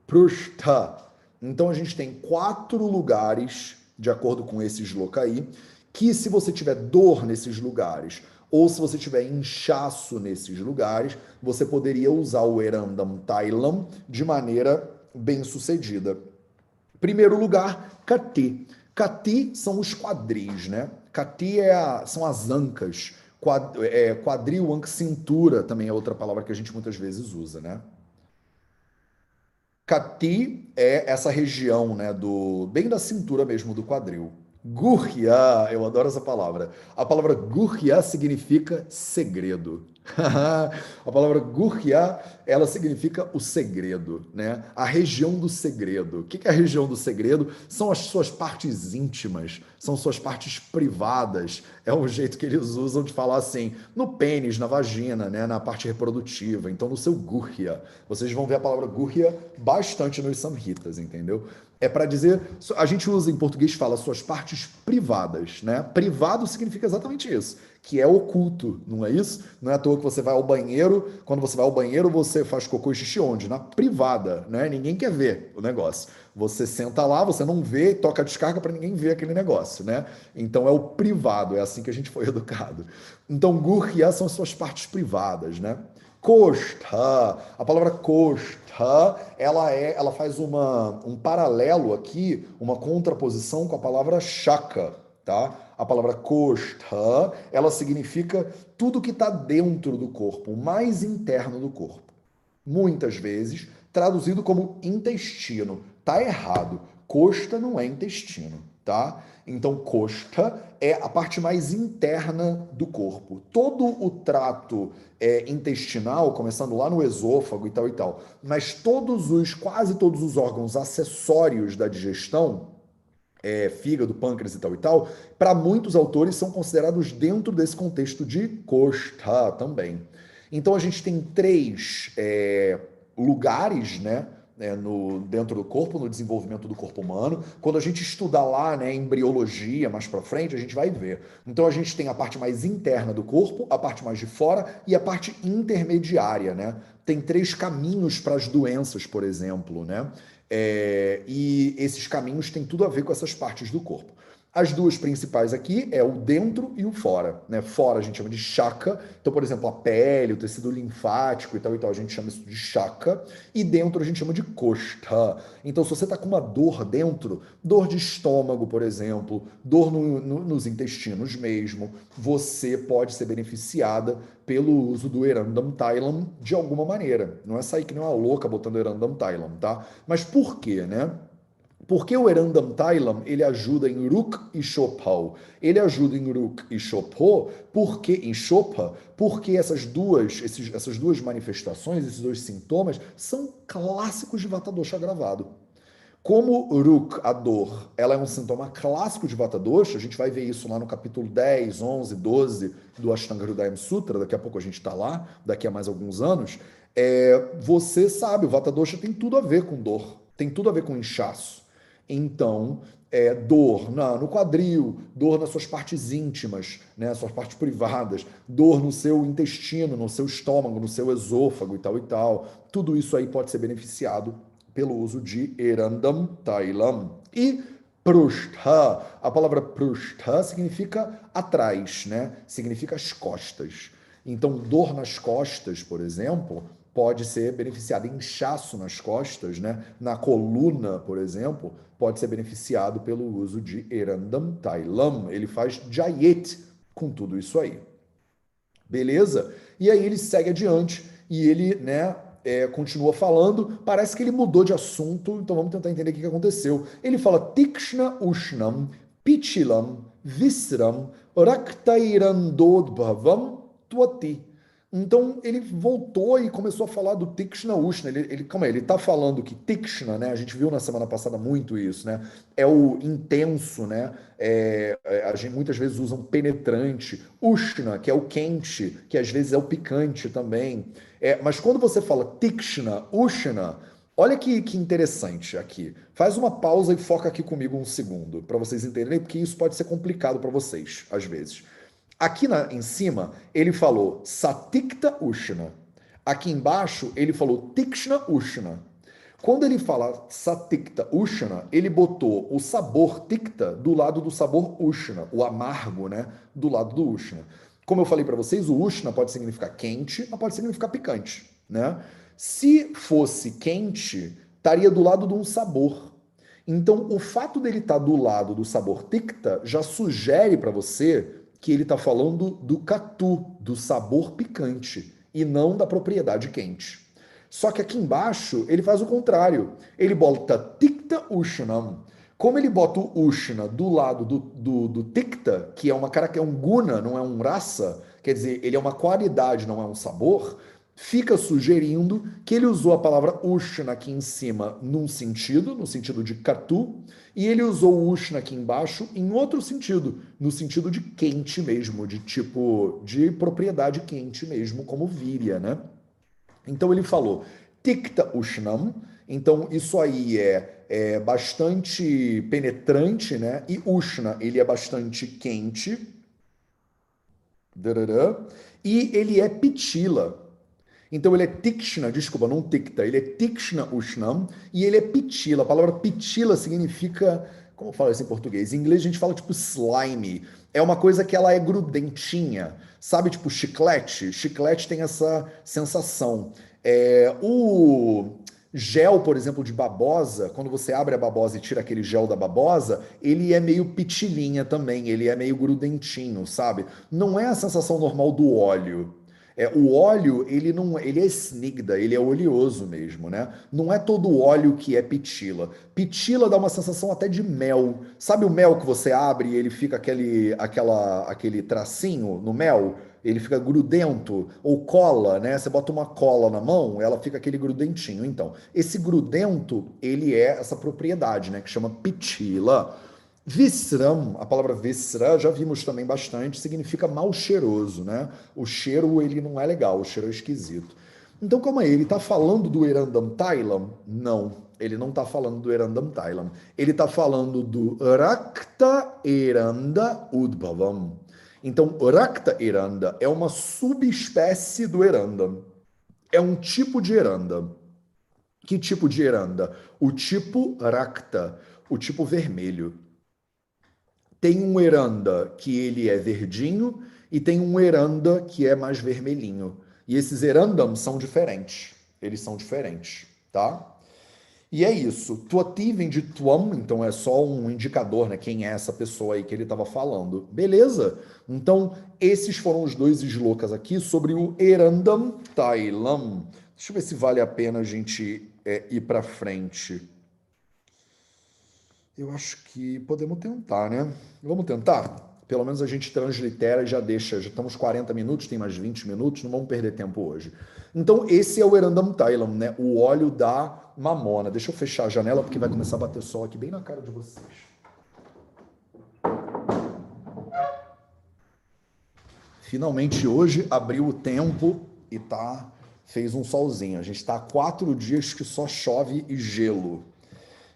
Prushta. Então a gente tem 4 lugares, de acordo com esses locais, que se você tiver dor nesses lugares, ou se você tiver inchaço nesses lugares, você poderia usar o Erandam Tailam de maneira bem sucedida. Primeiro lugar, Kati. Kati são os quadris, né? Kati são as ancas. Quadril, anca, cintura também é outra palavra que a gente muitas vezes usa, né? Kati é essa região, né, bem da cintura mesmo do quadril. Gurya, eu adoro essa palavra. A palavra Gurya significa segredo. A palavra Gurya, ela significa o segredo, né? A região do segredo. O que é a região do segredo? São as suas partes íntimas, são suas partes privadas. É o jeito que eles usam de falar assim, no pênis, na vagina, né? Na parte reprodutiva. Então, no seu Gurya. Vocês vão ver a palavra Gurya bastante nos Samhitas, entendeu? É para dizer, a gente usa em português, fala suas partes privadas, né? Privado significa exatamente isso, que é oculto, não é isso? Não é à toa que você vai ao banheiro, quando você vai ao banheiro, você faz cocô e xixi onde? Na privada, né? Ninguém quer ver o negócio. Você senta lá, você não vê, toca a descarga para ninguém ver aquele negócio, né? Então é o privado, é assim que a gente foi educado. Então, Gurya são suas partes privadas, né? Koshta, a palavra Koshta, ela faz um paralelo aqui, uma contraposição com a palavra Shaka, tá? A palavra Koshta, ela significa tudo que está dentro do corpo, o mais interno do corpo. Muitas vezes traduzido como intestino. Tá errado. Costa não é intestino, tá? Então, costa é a parte mais interna do corpo. Todo o trato intestinal, começando lá no esôfago e tal, mas quase todos os órgãos acessórios da digestão, fígado, pâncreas e tal, para muitos autores são considerados dentro desse contexto de costa também. Então a gente tem 3 lugares, né, dentro do corpo, no desenvolvimento do corpo humano. Quando a gente estuda lá, né, embriologia, mais para frente, a gente vai ver. Então a gente tem a parte mais interna do corpo, a parte mais de fora e a parte intermediária, né? Tem 3 caminhos para as doenças, por exemplo, né? E esses caminhos têm tudo a ver com essas partes do corpo. As 2 principais aqui é o dentro e o fora, né? Fora a gente chama de chakra, então, por exemplo, a pele, o tecido linfático e tal, a gente chama isso de chakra, e dentro a gente chama de koshta. Então, se você está com uma dor dentro, dor de estômago, por exemplo, dor nos intestinos mesmo, você pode ser beneficiada pelo uso do Erandam Tailam de alguma maneira. Não é sair que nem uma louca botando Erandam Tailam, tá? Mas por quê, né? Porque o Erandam Tailam, ele ajuda em Ruk e Chopal. Ele ajuda em Ruk e Chopo, em Chopa, porque essas duas manifestações, esses 2 sintomas, são clássicos de Vata Dosha agravado. Como Ruk, a dor, ela é um sintoma clássico de Vata Dosha, a gente vai ver isso lá no capítulo 10, 11, 12 do Ashtanga Hridayam Sutra, daqui a pouco a gente está lá, daqui a mais alguns anos, você sabe, o Vata Dosha tem tudo a ver com dor, tem tudo a ver com inchaço. Então, dor no quadril, dor nas suas partes íntimas, né, suas partes privadas, dor no seu intestino, no seu estômago, no seu esôfago e tal. Tudo isso aí pode ser beneficiado pelo uso de Erandam Tailam. E Prushtha, a palavra Prushtha significa atrás, né? Significa as costas. Então, dor nas costas, por exemplo, pode ser beneficiado. Inchaço nas costas, né? Na coluna, por exemplo, pode ser beneficiado pelo uso de Erandam Tailam. Ele faz Jayet com tudo isso aí. Beleza? E aí ele segue adiante e ele, né, continua falando. Parece que ele mudou de assunto, então vamos tentar entender o que aconteceu. Ele fala Tikshna Ushnam, Pichilam, Visram, Raktairandodbhavam Twati. Então ele voltou e começou a falar do Tikshna Ushna. Calma aí, ele está falando que Tikshna, né? A gente viu na semana passada muito isso, né? É o intenso, né? A gente muitas vezes usa um penetrante. Ushna, que é o quente, que às vezes é o picante também. Mas quando você fala Tikshna, Ushna, olha que interessante aqui. Faz uma pausa e foca aqui comigo um segundo, para vocês entenderem, porque isso pode ser complicado para vocês, às vezes. Aqui em cima, ele falou Satikta Ushna. Aqui embaixo, ele falou Tikshna Ushna. Quando ele fala Satikta Ushna, ele botou o sabor Tikta do lado do sabor Ushna, o amargo, né? Do lado do Ushna. Como eu falei para vocês, o Ushna pode significar quente, mas pode significar picante, né? Se fosse quente, estaria do lado de um sabor. Então, o fato dele estar do lado do sabor Tikta já sugere para você que ele está falando do catu, do sabor picante, e não da propriedade quente. Só que aqui embaixo ele faz o contrário. Ele bota Tikta Ushnam. Como ele bota o Ushna do lado do Tikta, que é é um guna, não é um rasa, quer dizer, ele é uma qualidade, não é um sabor, fica sugerindo que ele usou a palavra Ushna aqui em cima no sentido de Katu, e ele usou o Ushna aqui embaixo em outro sentido, no sentido de quente mesmo, de tipo, de propriedade quente mesmo, como Virya, né? Então ele falou Tikta Ushnam, então isso aí é bastante penetrante, né? E Ushna, ele é bastante quente, e ele é pitila. Então ele é tikshna, desculpa, não tikta, ele é tikshna ushnam e ele é pitila. A palavra pitila significa, como fala isso em português? Em inglês a gente fala tipo slime. É uma coisa que ela é grudentinha, sabe? Tipo chiclete. Chiclete tem essa sensação. O gel, por exemplo, de babosa, quando você abre a babosa e tira aquele gel da babosa, ele é meio pitilinha também, ele é meio grudentinho, sabe? Não é a sensação normal do óleo. O óleo, ele não, ele é snigda, ele é oleoso mesmo, né? Não é todo óleo que é pitila. Pitila dá uma sensação até de mel. Sabe o mel que você abre e ele fica aquele tracinho no mel? Ele fica grudento, ou cola, né? Você bota uma cola na mão, ela fica aquele grudentinho. Então, esse grudento, ele é essa propriedade, né? Que chama pitila. Visram, a palavra visra, já vimos também bastante, significa mal cheiroso, né? O cheiro, ele não é legal, o cheiro é esquisito. Então, calma aí, ele está falando do Erandam Tailam? Não, ele não está falando do Erandam Tailam. Ele está falando do Rakta Eranda Udbhavam. Então, Rakta Eranda é uma subespécie do Erandam. É um tipo de Eranda. Que tipo de Eranda? O tipo Rakta, o tipo vermelho. Tem um Eranda que ele é verdinho e tem um Eranda que é mais vermelhinho. E esses Erandams são diferentes. Eles são diferentes, tá? E é isso. Tuati vem de Tuam, então é só um indicador, né? Quem é essa pessoa aí que ele estava falando. Beleza? Então, esses foram os dois slokas aqui sobre o Erandam Tailam. Deixa eu ver se vale a pena a gente ir para frente. Eu acho que podemos tentar, né? Vamos tentar? pelo menos a gente translitera e já deixa, já estamos 40 minutos, tem mais 20 minutos, não vamos perder tempo hoje. Então, esse é o Erandam Thailam, né? O óleo da mamona. Deixa eu fechar a janela, porque vai começar a bater sol aqui bem na cara de vocês. Finalmente hoje abriu o tempo e fez um solzinho. A gente está há 4 dias que só chove e gelo.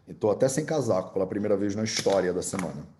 Estou até sem casaco pela primeira vez na história da semana.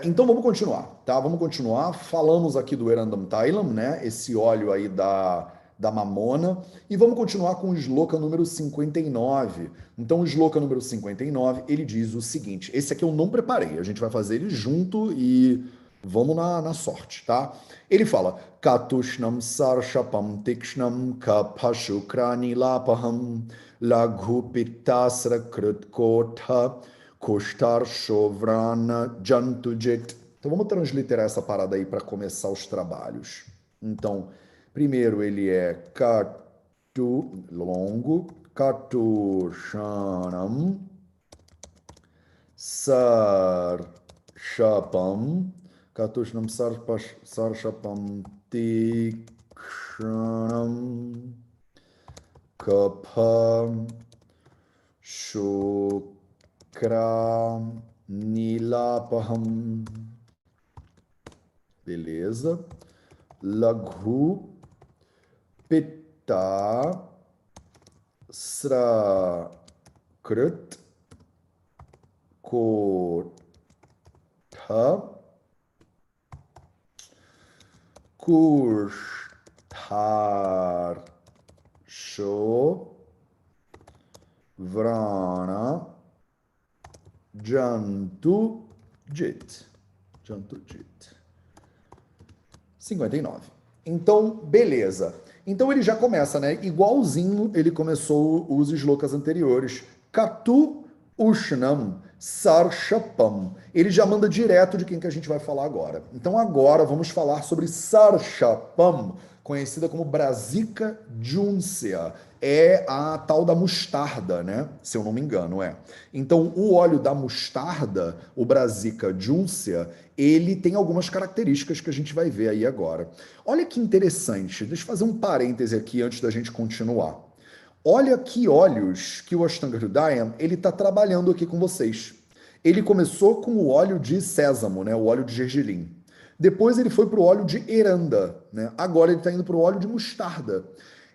Então vamos continuar, tá? Vamos continuar. Falamos aqui do Erandam Thailam, né? Esse óleo aí da mamona. E vamos continuar com o Shloka número 59. Então, o Shloka número 59, ele diz o seguinte. Esse aqui eu não preparei. A gente vai fazer ele junto e vamos na sorte, tá? Ele fala: Katushnam sarshapam tikshnam kapashukrani lapaham laghu pittasra krutkotha Kushtar Shovrana Jantujit. Então vamos transliterar essa parada aí para começar os trabalhos. Então, primeiro ele é Katu, longo, Katushanam Sarshapam, Katushanam Sarshapam Tikshanam Kapam Shuk Nilapaham. Beleza. Laghu Pitta Sra Krut Kotha Kushtar Sho Vrana Jantujit. 59. Então, beleza. Então ele já começa, né? Igualzinho ele começou os shlokas anteriores. Katu Ushnam Sarshapam. Ele já manda direto de quem que a gente vai falar agora. Então agora vamos falar sobre Sarshapam, conhecida como Brassica juncea. É a tal da mostarda, né? Se eu não me engano, é. Então, o óleo da mostarda, o Brassica juncea, ele tem algumas características que a gente vai ver aí agora. Olha que interessante. Deixa eu fazer um parêntese aqui antes da gente continuar. Olha que óleos que o Ashtanga Hridayam, ele está trabalhando aqui com vocês. Ele começou com o óleo de sésamo, né? O óleo de gergelim. Depois ele foi para o óleo de eranda, né? Agora ele está indo para o óleo de mostarda.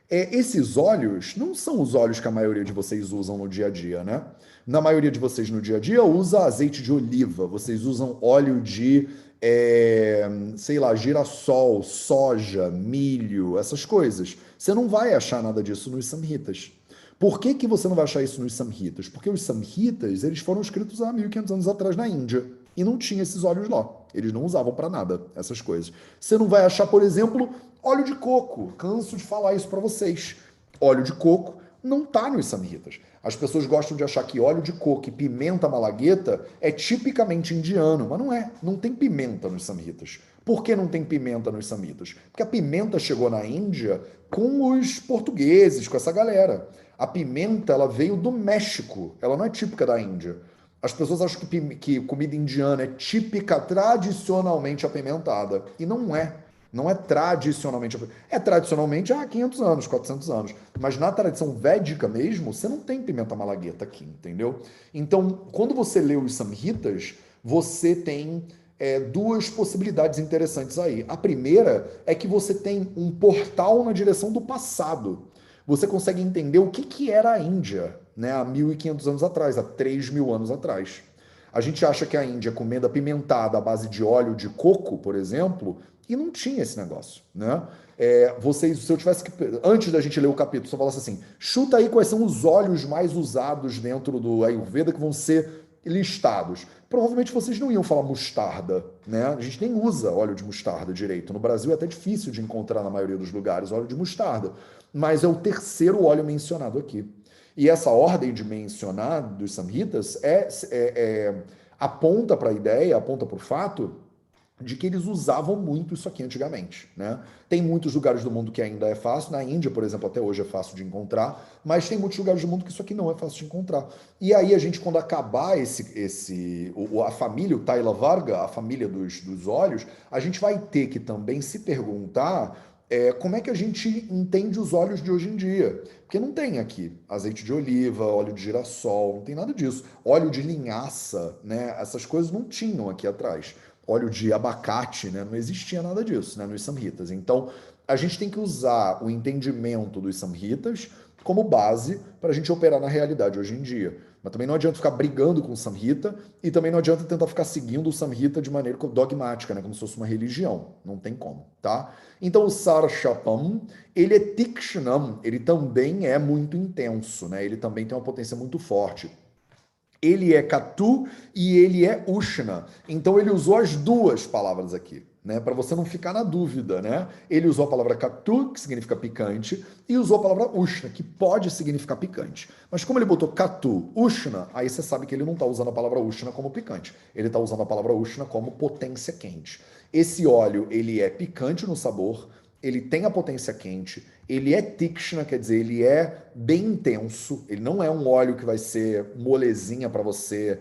Esses óleos não são os óleos que a maioria de vocês usam no dia a dia, né? Na maioria de vocês no dia a dia usa azeite de oliva, vocês usam óleo de, sei lá, girassol, soja, milho, essas coisas. Você não vai achar nada disso nos Samhitas. Por que que você não vai achar isso nos Samhitas? Porque os Samhitas, eles foram escritos há 1500 anos atrás na Índia. E não tinha esses óleos lá. Eles não usavam para nada essas coisas. Você não vai achar, por exemplo, óleo de coco. Canso de falar isso para vocês. Óleo de coco não tá nos Samhitas. As pessoas gostam de achar que óleo de coco e pimenta malagueta é tipicamente indiano, mas não é. Não tem pimenta nos Samhitas. Por que não tem pimenta nos Samhitas? Porque a pimenta chegou na Índia com os portugueses, com essa galera. A pimenta, ela veio do México. Ela não é típica da Índia. As pessoas acham que comida indiana é típica, tradicionalmente apimentada. E não é. Não é tradicionalmente. É tradicionalmente há 500 anos, 400 anos. Mas na tradição védica mesmo, você não tem pimenta malagueta aqui, entendeu? Então, quando você lê os Samhitas, você tem duas possibilidades interessantes aí. A primeira é que você tem um portal na direção do passado. Você consegue entender o que era a Índia, né, há 1500 anos atrás, há 3000 anos atrás. A gente acha que a Índia é comendo apimentada à base de óleo de coco, por exemplo, e não tinha esse negócio, né? Se eu tivesse que, antes da gente ler o capítulo, só falasse assim, chuta aí quais são os óleos mais usados dentro do Ayurveda que vão ser listados. Provavelmente vocês não iam falar mostarda, né? A gente nem usa óleo de mostarda direito. No Brasil é até difícil de encontrar na maioria dos lugares óleo de mostarda, mas é o terceiro óleo mencionado aqui. E essa ordem de mencionar dos Samhitas aponta para a ideia, aponta para o fato de que eles usavam muito isso aqui antigamente, né? Tem muitos lugares do mundo que ainda é fácil, na Índia, por exemplo, até hoje é fácil de encontrar, mas tem muitos lugares do mundo que isso aqui não é fácil de encontrar. E aí a gente, quando acabar a família, o Taila Varga, a família dos óleos, a gente vai ter que também se perguntar como é que a gente entende os óleos de hoje em dia. Porque não tem aqui azeite de oliva, óleo de girassol, não tem nada disso. Óleo de linhaça, né? Essas coisas não tinham aqui atrás. Óleo de abacate, né? Não existia nada disso, né? Nos Samhitas. Então, a gente tem que usar o entendimento dos Samhitas como base para a gente operar na realidade hoje em dia. Mas também não adianta ficar brigando com o Samhita e também não adianta tentar ficar seguindo o Samhita de maneira dogmática, né? Como se fosse uma religião. Não tem como, tá? Então o Sarshapam, ele é Tikshnam, ele também é muito intenso, né? Ele também tem uma potência muito forte. Ele é Katu e ele é Ushna. Então ele usou as duas palavras aqui, né? Para você não ficar na dúvida, né? Ele usou a palavra Katu, que significa picante, e usou a palavra Ushna, que pode significar picante. Mas como ele botou Katu, Ushna, aí você sabe que ele não está usando a palavra Ushna como picante. Ele está usando a palavra Ushna como potência quente. Esse óleo, ele é picante no sabor, ele tem a potência quente, ele é tikshna, quer dizer, ele é bem intenso, ele não é um óleo que vai ser molezinha para você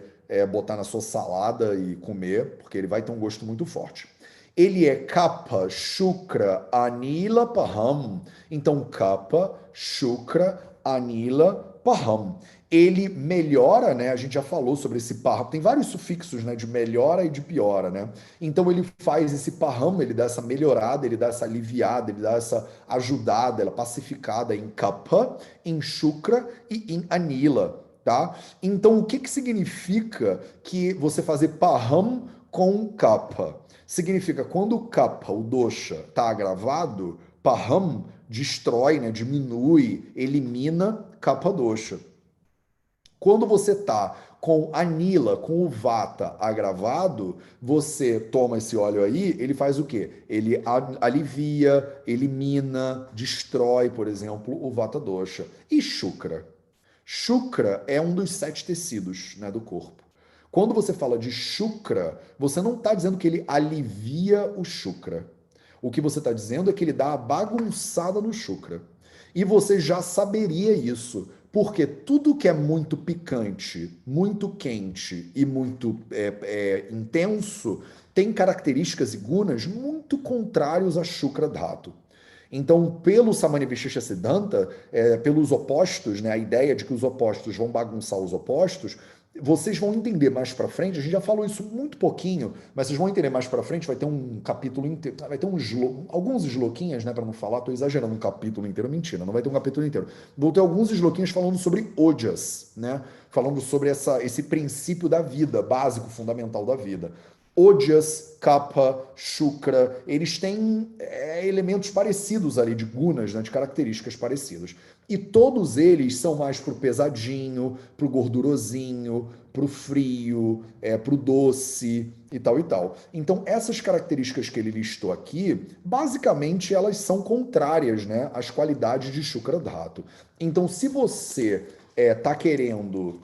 botar na sua salada e comer, porque ele vai ter um gosto muito forte. Ele é kapha, shukra, anila, paham. Então, kapha, shukra, anila, paham. Ele melhora, né? A gente já falou sobre esse paham. Tem vários sufixos, né? De melhora e de piora, né? Então ele faz esse paham, ele dá essa melhorada, ele dá essa aliviada, ele dá essa ajudada, ela pacificada em kapha, em shukra e em anila, tá? Então o que que significa que você fazer paham com kapha? Significa quando o kapha, o dosha, está agravado, paham destrói, né, diminui, elimina kapha dosha. Quando você tá com anila, com o vata agravado, você toma esse óleo aí, ele faz o quê? Ele alivia, elimina, destrói, por exemplo, o vata dosha. E shukra? Shukra é um dos 7 tecidos, né, do corpo. Quando você fala de shukra, você não está dizendo que ele alivia o shukra. O que você está dizendo é que ele dá a bagunçada no shukra. E você já saberia isso, porque tudo que é muito picante, muito quente e muito intenso tem características e gunas muito contrários a Shukra Dhatu. Então, pelo Samanivishesha Siddhanta, pelos opostos, né, a ideia de que os opostos vão bagunçar os opostos, vocês vão entender mais para frente, a gente já falou isso muito pouquinho, mas vocês vão entender mais para frente, vai ter um capítulo inteiro, vai ter alguns esloquinhas, né, para não falar, tô exagerando um capítulo inteiro, mentira, não vai ter um capítulo inteiro. Vou ter alguns esloquinhas falando sobre ojas, né, falando sobre esse princípio da vida, básico, fundamental da vida. Ojas, Kapha, Shukra, eles têm elementos parecidos ali, de gunas, né, de características parecidas. E todos eles são mais pro pesadinho, pro gordurosinho, pro frio, pro doce e tal e tal. Então, essas características que ele listou aqui, basicamente elas são contrárias, né, às qualidades de Shukra Dhatu. Então, se você está querendo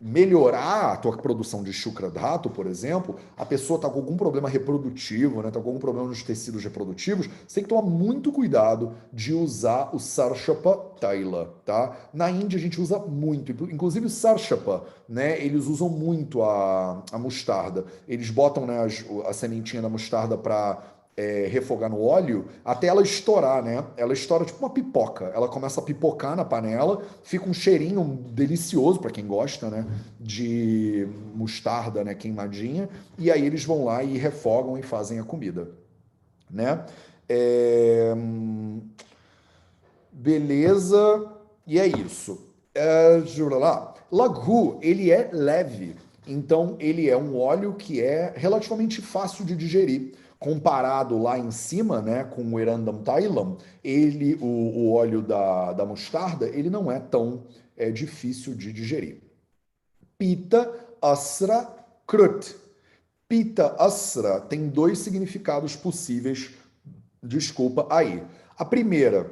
melhorar a tua produção de Shukra Dhatu, por exemplo, a pessoa está com algum problema reprodutivo, né, está com algum problema nos tecidos reprodutivos, você tem que tomar muito cuidado de usar o Sarshapa Taila, tá? Na Índia a gente usa muito, inclusive o Sarshapa, né, eles usam muito a mostarda. Eles botam, né, a sementinha da mostarda para refogar no óleo até ela estourar, né? Ela estoura tipo uma pipoca. Ela começa a pipocar na panela, fica um cheirinho delicioso para quem gosta, né? De mostarda, né? Queimadinha. E aí eles vão lá e refogam e fazem a comida, né? É... Beleza. E é isso. Jura lá. Laghu, ele é leve. Então, ele é um óleo que é relativamente fácil de digerir. Comparado lá em cima, né, com o Erandam Thailam, o óleo da mostarda, ele não é tão difícil de digerir. Pita, Asra, Krut. Pita, Asra tem 2 significados possíveis, desculpa aí. A primeira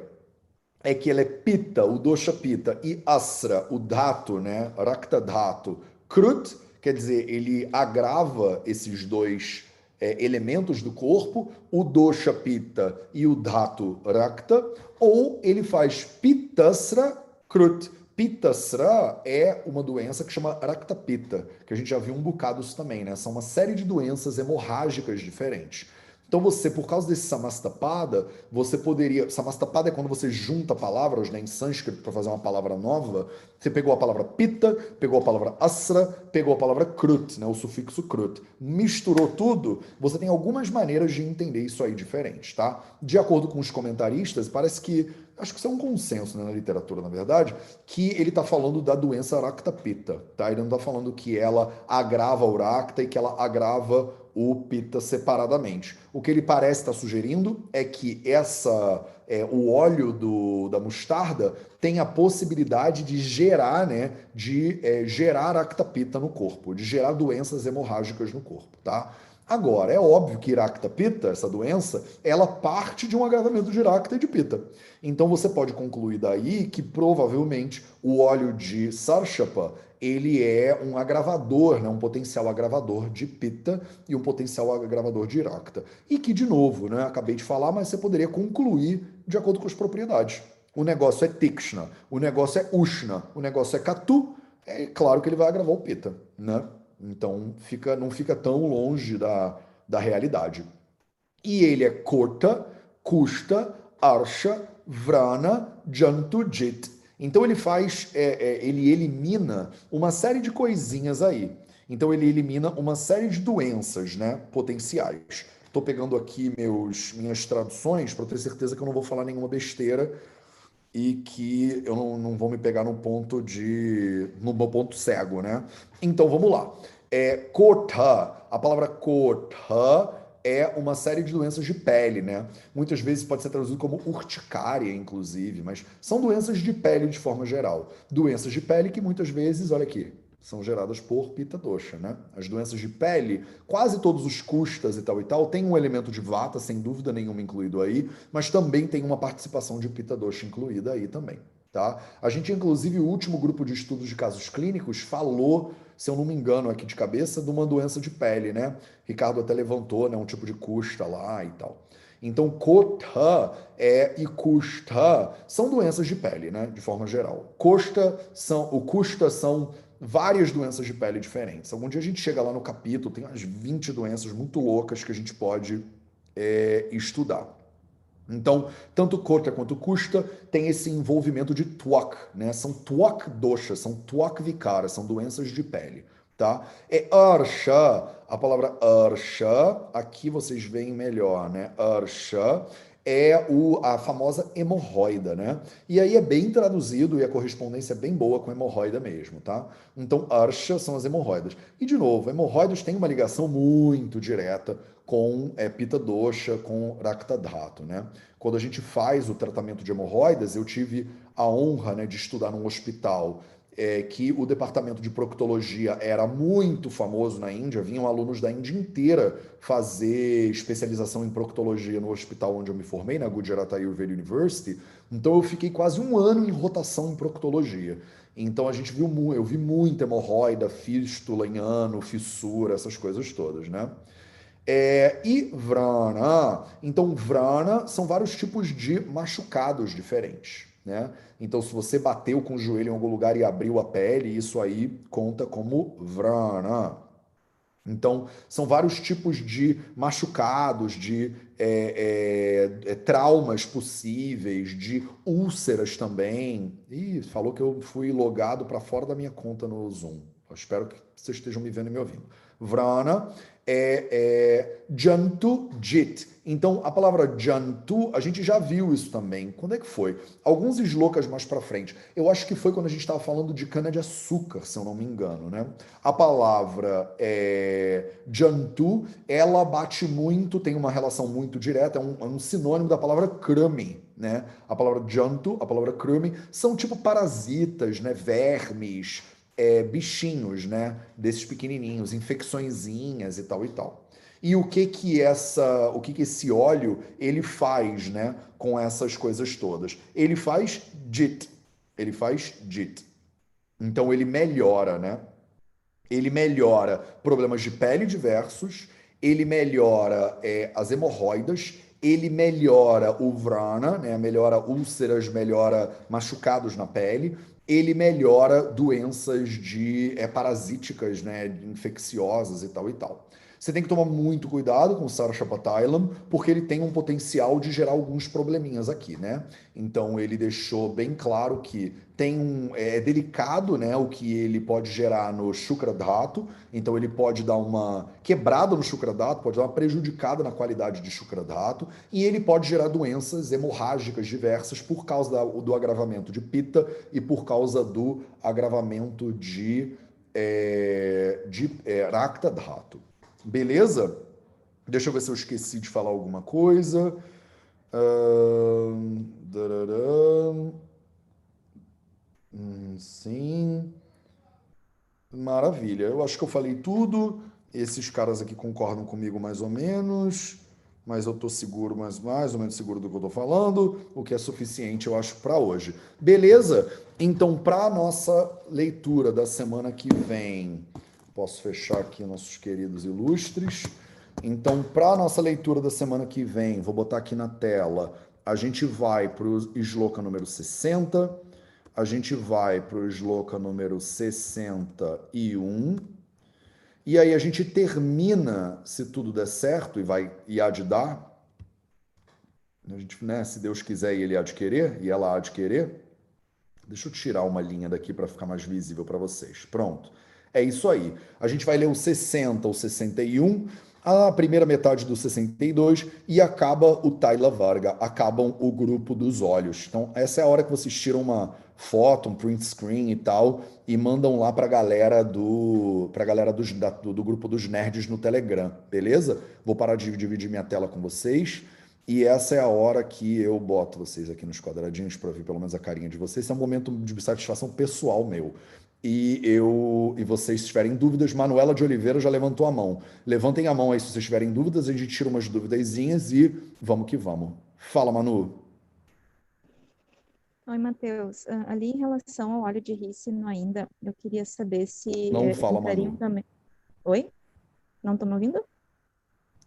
é que ele é pita, o dosha pita, e asra, o dhato, né, rakta dhato, krut, quer dizer, ele agrava esses dois elementos do corpo, o dosha pitta e o dhatu rakta, ou ele faz pittasra krut. Pittasra é uma doença que chama Rakta Pitta, que a gente já viu um bocado isso também, né? São uma série de doenças hemorrágicas diferentes. Então você, por causa desse Samastapada, você poderia... Samastapada é quando você junta palavras, né, em sânscrito para fazer uma palavra nova. Você pegou a palavra Pitta, pegou a palavra Asra, pegou a palavra Krut, né, o sufixo Krut. Misturou tudo, você tem algumas maneiras de entender isso aí diferentes, tá? De acordo com os comentaristas, parece que... Acho que isso é um consenso, né, na literatura, na verdade, que ele está falando da doença Rakta Pitta, tá? Ele não está falando que ela agrava o Rakta e que ela agrava o Pitta separadamente. O que ele parece estar sugerindo é que o óleo da mostarda tem a possibilidade de gerar, né, gerar Rakta Pitta no corpo, de gerar doenças hemorrágicas no corpo, tá? Agora, é óbvio que Rakta Pitta, essa doença, ela parte de um agravamento de Rakta e de Pitta. Então você pode concluir daí que provavelmente o óleo de Sarshapa, ele é um agravador, né, um potencial agravador de Pitta e um potencial agravador de Rakta. E que, de novo, né, acabei de falar, mas você poderia concluir de acordo com as propriedades. O negócio é Tikshna, o negócio é Ushna, o negócio é Katu, é claro que ele vai agravar o Pitta, né? Então não fica tão longe da realidade. E ele é Korta, Kusta, Arsha, Vrana, Jantujit. Então ele elimina uma série de coisinhas aí. Então ele elimina uma série de doenças, né, potenciais. Estou pegando aqui minhas traduções para ter certeza que eu não vou falar nenhuma besteira e que eu não vou me pegar no ponto cego, né? Então vamos lá. Kotha, a palavra kotha é uma série de doenças de pele, né? Muitas vezes pode ser traduzido como urticária, inclusive, mas são doenças de pele de forma geral. Doenças de pele que muitas vezes, olha aqui, são geradas por Pitta Dosha, né? As doenças de pele, quase todos os custas e tal, tem um elemento de vata, sem dúvida nenhuma incluído aí, mas também tem uma participação de Pitta Dosha incluída aí também, tá? A gente, inclusive, o último grupo de estudos de casos clínicos falou, se eu não me engano aqui de cabeça, de uma doença de pele, né? Ricardo até levantou, né, um tipo de custa lá e tal. Então, Kotha e Kusta são doenças de pele, né? De forma geral. O Kusta são várias doenças de pele diferentes. Algum dia a gente chega lá no capítulo, tem umas 20 doenças muito loucas que a gente pode estudar. Então, tanto Kota quanto Kusta tem esse envolvimento de Twak, né? São Twak doshas, são Twak vikara, são doenças de pele, tá? Arsha, a palavra Arsha, aqui vocês veem melhor, né? Arsha a famosa hemorroida, né? E aí é bem traduzido e a correspondência é bem boa com hemorroida mesmo, tá? Então, Arsha são as hemorroidas. E, de novo, hemorroidas têm uma ligação muito direta com Pitta Dosha, com Rakta Dhatu, né? Quando a gente faz o tratamento de hemorroidas, eu tive a honra, né, de estudar num hospital que o departamento de proctologia era muito famoso na Índia, vinham alunos da Índia inteira fazer especialização em proctologia no hospital onde eu me formei, na Gujarat Ayurveda University. Então eu fiquei quase um ano em rotação em proctologia. Então eu vi muita hemorroida, fístula em ano, fissura, essas coisas todas, né? E Vrana. Então, Vrana são vários tipos de machucados diferentes, né? Então, se você bateu com o joelho em algum lugar e abriu a pele, isso aí conta como Vrana. Então, são vários tipos de machucados, de traumas possíveis, de úlceras também. Ih, falou que eu fui logado para fora da minha conta no Zoom. Eu espero que vocês estejam me vendo e me ouvindo. Vrana Jantu Jit. Então, a palavra Jantu, a gente já viu isso também. Quando é que foi? Alguns slokas mais para frente. Eu acho que foi quando a gente estava falando de cana-de-açúcar, se eu não me engano, né? A palavra Jantu, ela bate muito, tem uma relação muito direta, é um sinônimo da palavra Krami, né? A palavra Jantu, a palavra Krami, são tipo parasitas, né? Vermes, bichinhos, né? Desses pequenininhos, infecçõezinhas e tal e tal. E o que esse óleo ele faz, né, com essas coisas todas? Ele faz JIT. Ele faz JIT. Então ele melhora, né? Ele melhora problemas de pele diversos, ele melhora as hemorroidas, ele melhora o vrana, né? Melhora úlceras, melhora machucados na pele, ele melhora doenças parasíticas, né? Infecciosas e tal e tal. Você tem que tomar muito cuidado com o Sarashapatailam, porque ele tem um potencial de gerar alguns probleminhas aqui, né? Então ele deixou bem claro que é delicado, né, o que ele pode gerar no Shukradhatu, então ele pode dar uma quebrada no Shukradhatu, pode dar uma prejudicada na qualidade de Shukradhatu, e ele pode gerar doenças hemorrágicas diversas por causa do agravamento de Pitta e por causa do agravamento de Rakta Dhatu. Beleza? Deixa eu ver se eu esqueci de falar alguma coisa. Sim. Maravilha. Eu acho que eu falei tudo. Esses caras aqui concordam comigo mais ou menos, mas eu tô seguro, mas mais ou menos seguro do que eu tô falando, o que é suficiente, eu acho, para hoje. Beleza? Então, para nossa leitura da semana que vem, posso fechar aqui nossos queridos ilustres. Então, para a nossa leitura da semana que vem, vou botar aqui na tela, a gente vai para o Shloka número 60, a gente vai para o Shloka número 61, e aí a gente termina, se tudo der certo, e há de dar, a gente, né, se Deus quiser e ele há de querer, e ela há de querer, deixa eu tirar uma linha daqui para ficar mais visível para vocês. Pronto. É isso aí. A gente vai ler o 60, o 61, a primeira metade do 62 e acaba o Taila Varga, acabam o grupo dos olhos. Então, essa é a hora que vocês tiram uma foto, um print screen e tal, e mandam lá para a galera do grupo dos nerds no Telegram, beleza? Vou parar de dividir minha tela com vocês. E essa é a hora que eu boto vocês aqui nos quadradinhos para ver pelo menos a carinha de vocês. Esse é um momento de satisfação pessoal meu. E vocês tiverem dúvidas, Manuela de Oliveira já levantou a mão. Levantem a mão aí se vocês tiverem dúvidas, a gente tira umas duvidazinhas e vamos que vamos. Fala, Manu. Oi, Matheus. Ali em relação ao óleo de rícino ainda, eu queria saber se Não fala, entrariam Manu. também. Oi? Não estão me ouvindo?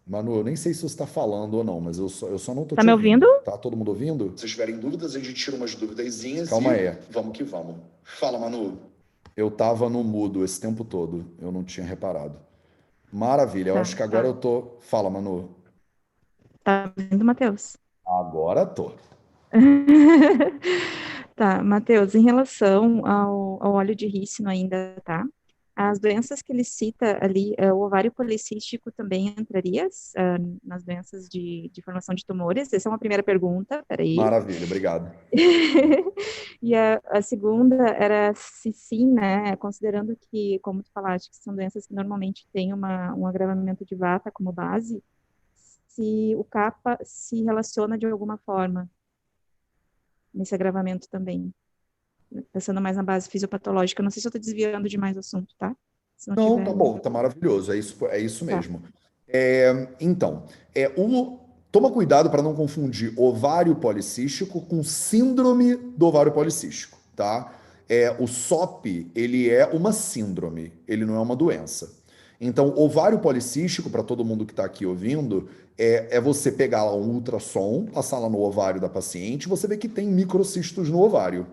Manu, eu nem sei se você está falando ou não, mas eu só não estou Tá te me ouvindo. ouvindo? Tá todo mundo ouvindo? Se vocês tiverem dúvidas, a gente tira umas duvidazinhas. Calma aí. Vamos que vamos. Fala, Manu. Eu tava no mudo esse tempo todo. Eu não tinha reparado. Maravilha. Eu Tá. acho que agora eu tô. Fala, Manu. Tá me ouvindo, Matheus? Agora tô. Tá, Matheus, em relação ao óleo de rícino ainda, tá? As doenças que ele cita ali, o ovário policístico também entraria nas doenças de formação de tumores? Essa é uma primeira pergunta, peraí. Maravilha, obrigado. E a segunda era se sim, né, considerando que, como tu falaste, que são doenças que normalmente têm um agravamento de vata como base, se o kapha se relaciona de alguma forma nesse agravamento também, pensando mais na base fisiopatológica. Não sei se eu estou desviando demais o assunto, tá? Se não Não, tá tiver, bom, tá maravilhoso. É isso tá. mesmo. Então, toma cuidado para não confundir ovário policístico com síndrome do ovário policístico, tá? O SOP, ele é uma síndrome, ele não é uma doença. Então, ovário policístico, para todo mundo que está aqui ouvindo, é você pegar lá um ultrassom, passar lá no ovário da paciente, e você vê que tem microcistos no ovário.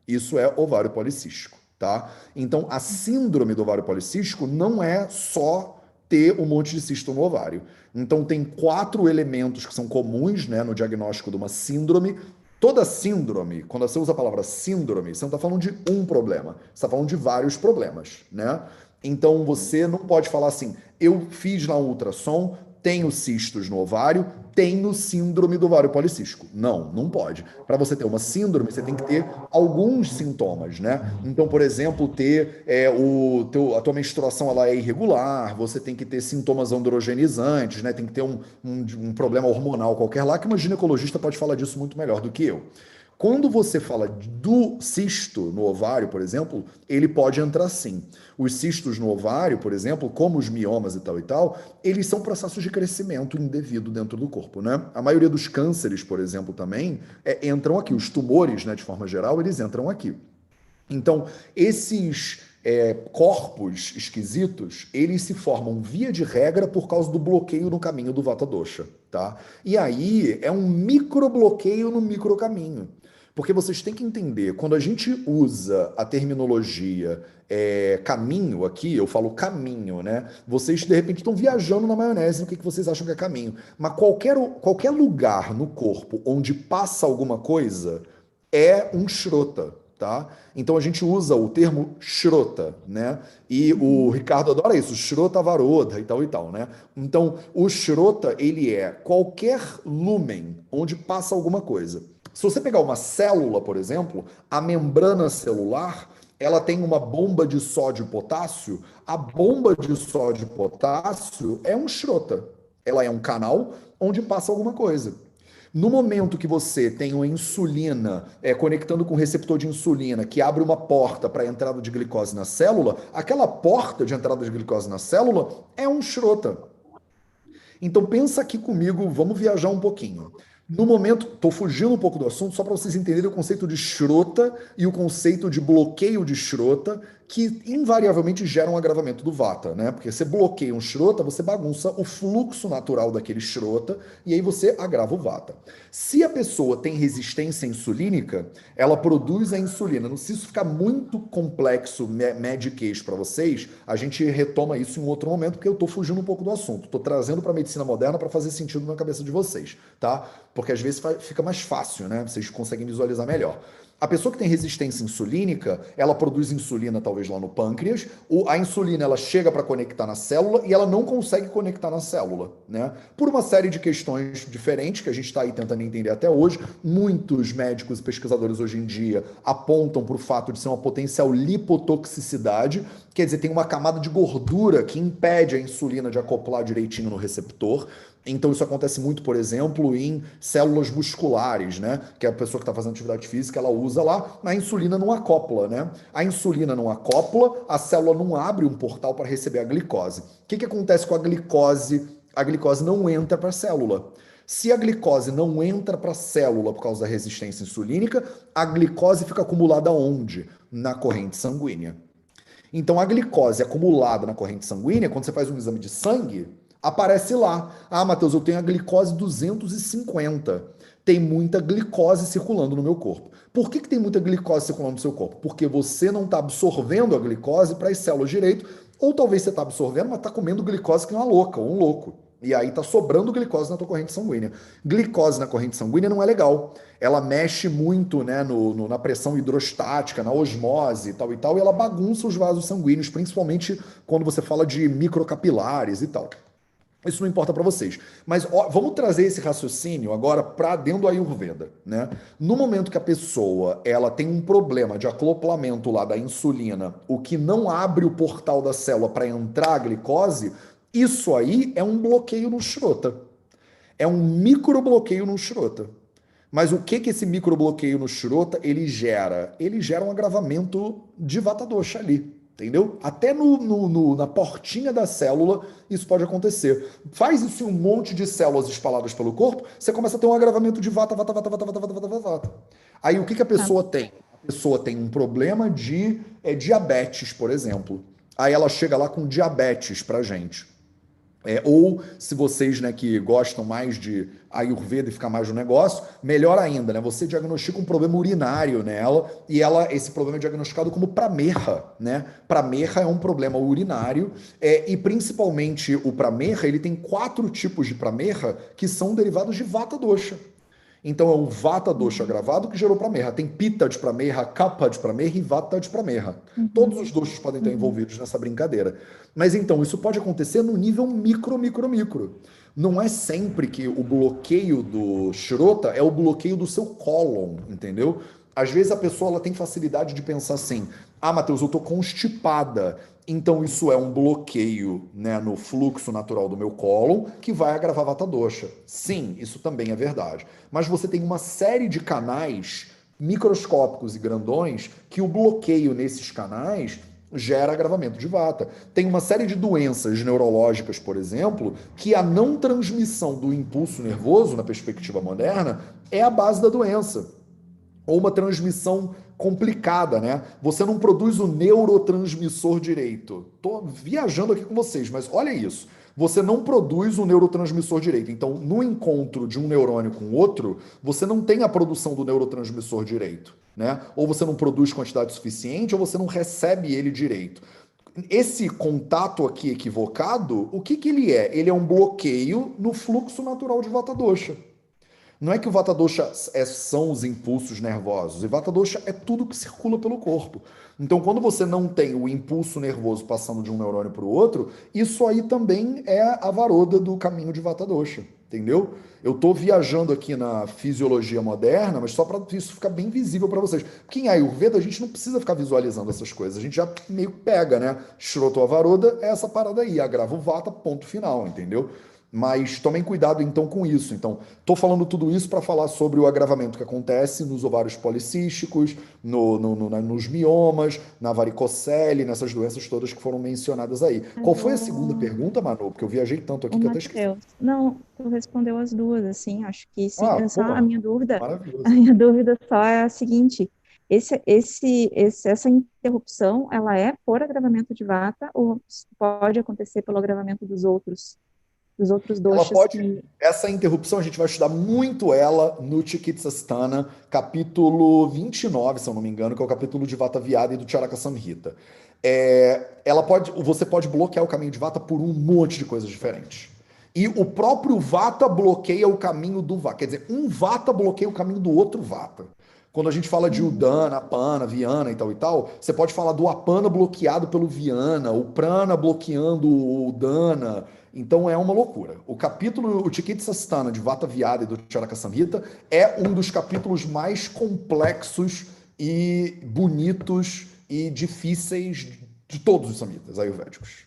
Isso é ovário policístico, tá? Então, a síndrome do ovário policístico não é só ter um monte de cisto no ovário. Então, tem 4 elementos que são comuns, né, no diagnóstico de uma síndrome. Toda síndrome, quando você usa a palavra síndrome, você não está falando de um problema, você está falando de vários problemas, né? Então, você não pode falar assim, eu fiz lá um ultrassom, tenho cistos no ovário, tenho síndrome do ovário policístico. Não, não pode. Para você ter uma síndrome, você tem que ter alguns sintomas, né? Então, por exemplo, a tua menstruação ela é irregular, você tem que ter sintomas androgenizantes, né? Tem que ter um problema hormonal qualquer lá, que uma ginecologista pode falar disso muito melhor do que eu. Quando você fala do cisto no ovário, por exemplo, ele pode entrar sim. Os cistos no ovário, por exemplo, como os miomas e tal, eles são processos de crescimento indevido dentro do corpo, né? A maioria dos cânceres, por exemplo, também entram aqui. Os tumores, né, de forma geral, eles entram aqui. Então, esses corpos esquisitos, eles se formam via de regra por causa do bloqueio no caminho do Vata Dosha, tá? E aí é um microbloqueio no microcaminho. Porque vocês têm que entender, quando a gente usa a terminologia caminho aqui, eu falo caminho, né? Vocês de repente estão viajando na maionese no que vocês acham que é caminho. Mas qualquer lugar no corpo onde passa alguma coisa é um shrota, tá? Então a gente usa o termo shrota, né? E o Ricardo adora isso, shrota varoda e tal, né? Então o shrota, ele é qualquer lumen onde passa alguma coisa. Se você pegar uma célula, por exemplo, a membrana celular, ela tem uma bomba de sódio e potássio. A bomba de sódio e potássio é um shrota. Ela é um canal onde passa alguma coisa. No momento que você tem uma insulina conectando com o receptor de insulina, que abre uma porta para a entrada de glicose na célula, aquela porta de entrada de glicose na célula é um shrota. Então pensa aqui comigo, vamos viajar um pouquinho. No momento, estou fugindo um pouco do assunto, só para vocês entenderem o conceito de Schrota e o conceito de bloqueio de Schrota, que invariavelmente gera um agravamento do Vata, né? Porque você bloqueia um Schrota, você bagunça o fluxo natural daquele Schrota e aí você agrava o Vata. Se a pessoa tem resistência insulínica, ela produz a insulina. Se isso ficar muito complexo, mediquês para vocês, a gente retoma isso em um outro momento, porque eu estou fugindo um pouco do assunto. Estou trazendo para a medicina moderna para fazer sentido na cabeça de vocês, tá? Porque às vezes fica mais fácil, né? Vocês conseguem visualizar melhor. A pessoa que tem resistência insulínica, ela produz insulina talvez lá no pâncreas, a insulina ela chega para conectar na célula e ela não consegue conectar na célula, né? Por uma série de questões diferentes que a gente está aí tentando entender até hoje, muitos médicos e pesquisadores hoje em dia apontam para o fato de ser uma potencial lipotoxicidade, quer dizer, tem uma camada de gordura que impede a insulina de acoplar direitinho no receptor. Então isso acontece muito, por exemplo, em células musculares, né? Que a pessoa que está fazendo atividade física, ela usa lá, a insulina não acopla, né? A insulina não acopla, a célula não abre um portal para receber a glicose. O que acontece com a glicose? A glicose não entra para a célula. Se a glicose não entra para a célula por causa da resistência insulínica, a glicose fica acumulada onde? Na corrente sanguínea. Então a glicose acumulada na corrente sanguínea, quando você faz um exame de sangue, aparece lá. Ah, Matheus, eu tenho a glicose 250. Tem muita glicose circulando no meu corpo. Por que tem muita glicose circulando no seu corpo? Porque você não está absorvendo a glicose para as células direito, ou talvez você está absorvendo, mas está comendo glicose que é uma louca, ou um louco. E aí está sobrando glicose na tua corrente sanguínea. Glicose na corrente sanguínea não é legal. Ela mexe muito, né, na pressão hidrostática, na osmose e tal, e ela bagunça os vasos sanguíneos, principalmente quando você fala de microcapilares e tal. Isso não importa para vocês. Mas ó, vamos trazer esse raciocínio agora para dentro do Ayurveda, né? No momento que a pessoa ela tem um problema de acoplamento lá da insulina, o que não abre o portal da célula para entrar a glicose, isso aí é um bloqueio no Shrota. É um microbloqueio no Shrota. Mas o que esse microbloqueio no Shrota ele gera? Ele gera um agravamento de Vata Dosha ali. Entendeu? Até na portinha da célula isso pode acontecer. Faz isso em um monte de células espalhadas pelo corpo, você começa a ter um agravamento de vata, vata, vata, vata, vata, vata, vata, vata. Aí o que a pessoa tem? A pessoa tem um problema de diabetes, por exemplo. Aí ela chega lá com diabetes pra gente. Ou se vocês, né, que gostam mais de Ayurveda e ficar mais no negócio, melhor ainda, né? Você diagnostica um problema urinário nela e esse problema é diagnosticado como prameha, né? Prameha é um problema urinário e principalmente o prameha, ele tem 4 tipos de prameha que são derivados de Vata Dosha. Então é o Vata Dosha agravado que gerou prameha. Tem Pitta de prameha, Kapha de prameha e Vata de prameha. Todos os doshas podem estar envolvidos nessa brincadeira. Mas então, isso pode acontecer no nível micro. Não é sempre que o bloqueio do Shrota é o bloqueio do seu cólon, entendeu? Às vezes a pessoa ela tem facilidade de pensar assim, ah, Matheus, eu tô constipada, então isso é um bloqueio, né, no fluxo natural do meu cólon que vai agravar Vata Dosha. Sim, isso também é verdade. Mas você tem uma série de canais microscópicos e grandões que o bloqueio nesses canais gera agravamento de Vata. Tem uma série de doenças neurológicas, por exemplo, que a não transmissão do impulso nervoso, na perspectiva moderna, é a base da doença. Ou uma transmissão complicada, né? Você não produz o neurotransmissor direito. Tô viajando aqui com vocês, mas olha isso. Você não produz o neurotransmissor direito. Então, no encontro de um neurônio com outro, você não tem a produção do neurotransmissor direito, né? Ou você não produz quantidade suficiente, ou você não recebe ele direito. Esse contato aqui equivocado, o que que ele é? Ele é um bloqueio no fluxo natural de Vata Dosha. Não é que o Vata Dosha são os impulsos nervosos. O Vata Dosha é tudo que circula pelo corpo. Então, quando você não tem o impulso nervoso passando de um neurônio para o outro, isso aí também é a varoda do caminho de Vata Dosha, entendeu? Eu estou viajando aqui na fisiologia moderna, mas só para isso ficar bem visível para vocês. Porque em Ayurveda a gente não precisa ficar visualizando essas coisas. A gente já meio pega, né? Shroto Avaroda é essa parada aí. Agrava o Vata, ponto final, entendeu? Mas tomem cuidado então com isso. Então, estou falando tudo isso para falar sobre o agravamento que acontece nos ovários policísticos, nos miomas, na varicocele, nessas doenças todas que foram mencionadas aí. Mas Qual foi a segunda pergunta, Manu? Porque eu viajei tanto aqui o que até esqueci. Matheus, não, tu respondeu as duas, assim, acho que sim, Ah, é só pô, a maravilhoso. minha dúvida só é a seguinte, essa interrupção, ela é por agravamento de vata ou pode acontecer pelo agravamento dos outros Ela doshas pode. que... Essa interrupção a gente vai estudar muito ela no Chikitsastana, capítulo 29, se eu não me engano, que é o capítulo de Vata Vyada e do Charaka Samhita. Você pode bloquear o caminho de Vata por um monte de coisas diferentes. E o próprio Vata bloqueia o caminho do Vata. Quer dizer, um Vata bloqueia o caminho do outro Vata. Quando a gente fala de Udana, Apana, Viana e tal, você pode falar do Apana bloqueado pelo Viana, o Prana bloqueando o Udana. Então é uma loucura. O capítulo, o Chikitsastana de Vata Vyada e do Charaka Samhita é um dos capítulos mais complexos e bonitos e difíceis de todos os samhitas ayurvédicos,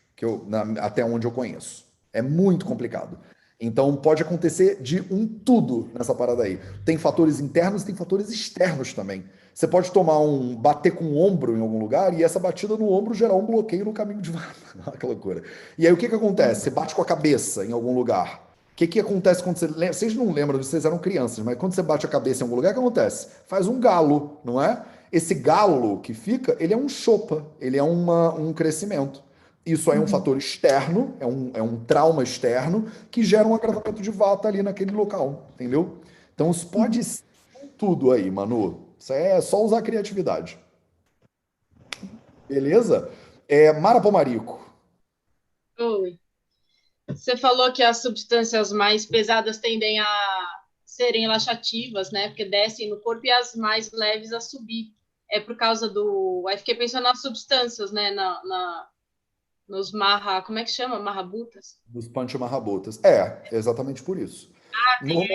até onde eu conheço. É muito complicado. Então pode acontecer de um tudo nessa parada aí. Tem fatores internos e tem fatores externos também. Você pode bater com o ombro em algum lugar e essa batida no ombro gerar um bloqueio no caminho de Vata. Olha que loucura. E aí o que que acontece? Você bate com a cabeça em algum lugar. O que que acontece quando você... Vocês não lembram, vocês eram crianças, mas quando você bate a cabeça em algum lugar, o que acontece? Faz um galo, não é? Esse galo que fica, ele é um chopa, ele é um crescimento. Isso aí é um Uhum. fator externo, é um trauma externo que gera um agravamento de vata ali naquele local, entendeu? Então isso pode Uhum. ser tudo aí, Manu. Isso aí é só usar a criatividade. Beleza? Mara Pomarico. Oi. Você falou que as substâncias mais pesadas tendem a serem laxativas, né? Porque descem no corpo e as mais leves a subir. É por causa do. Aí fiquei pensando nas substâncias, né? Nos marra. Como é que chama? Marrabutas? Dos Panchamahabhutas. É, exatamente por isso. Normal,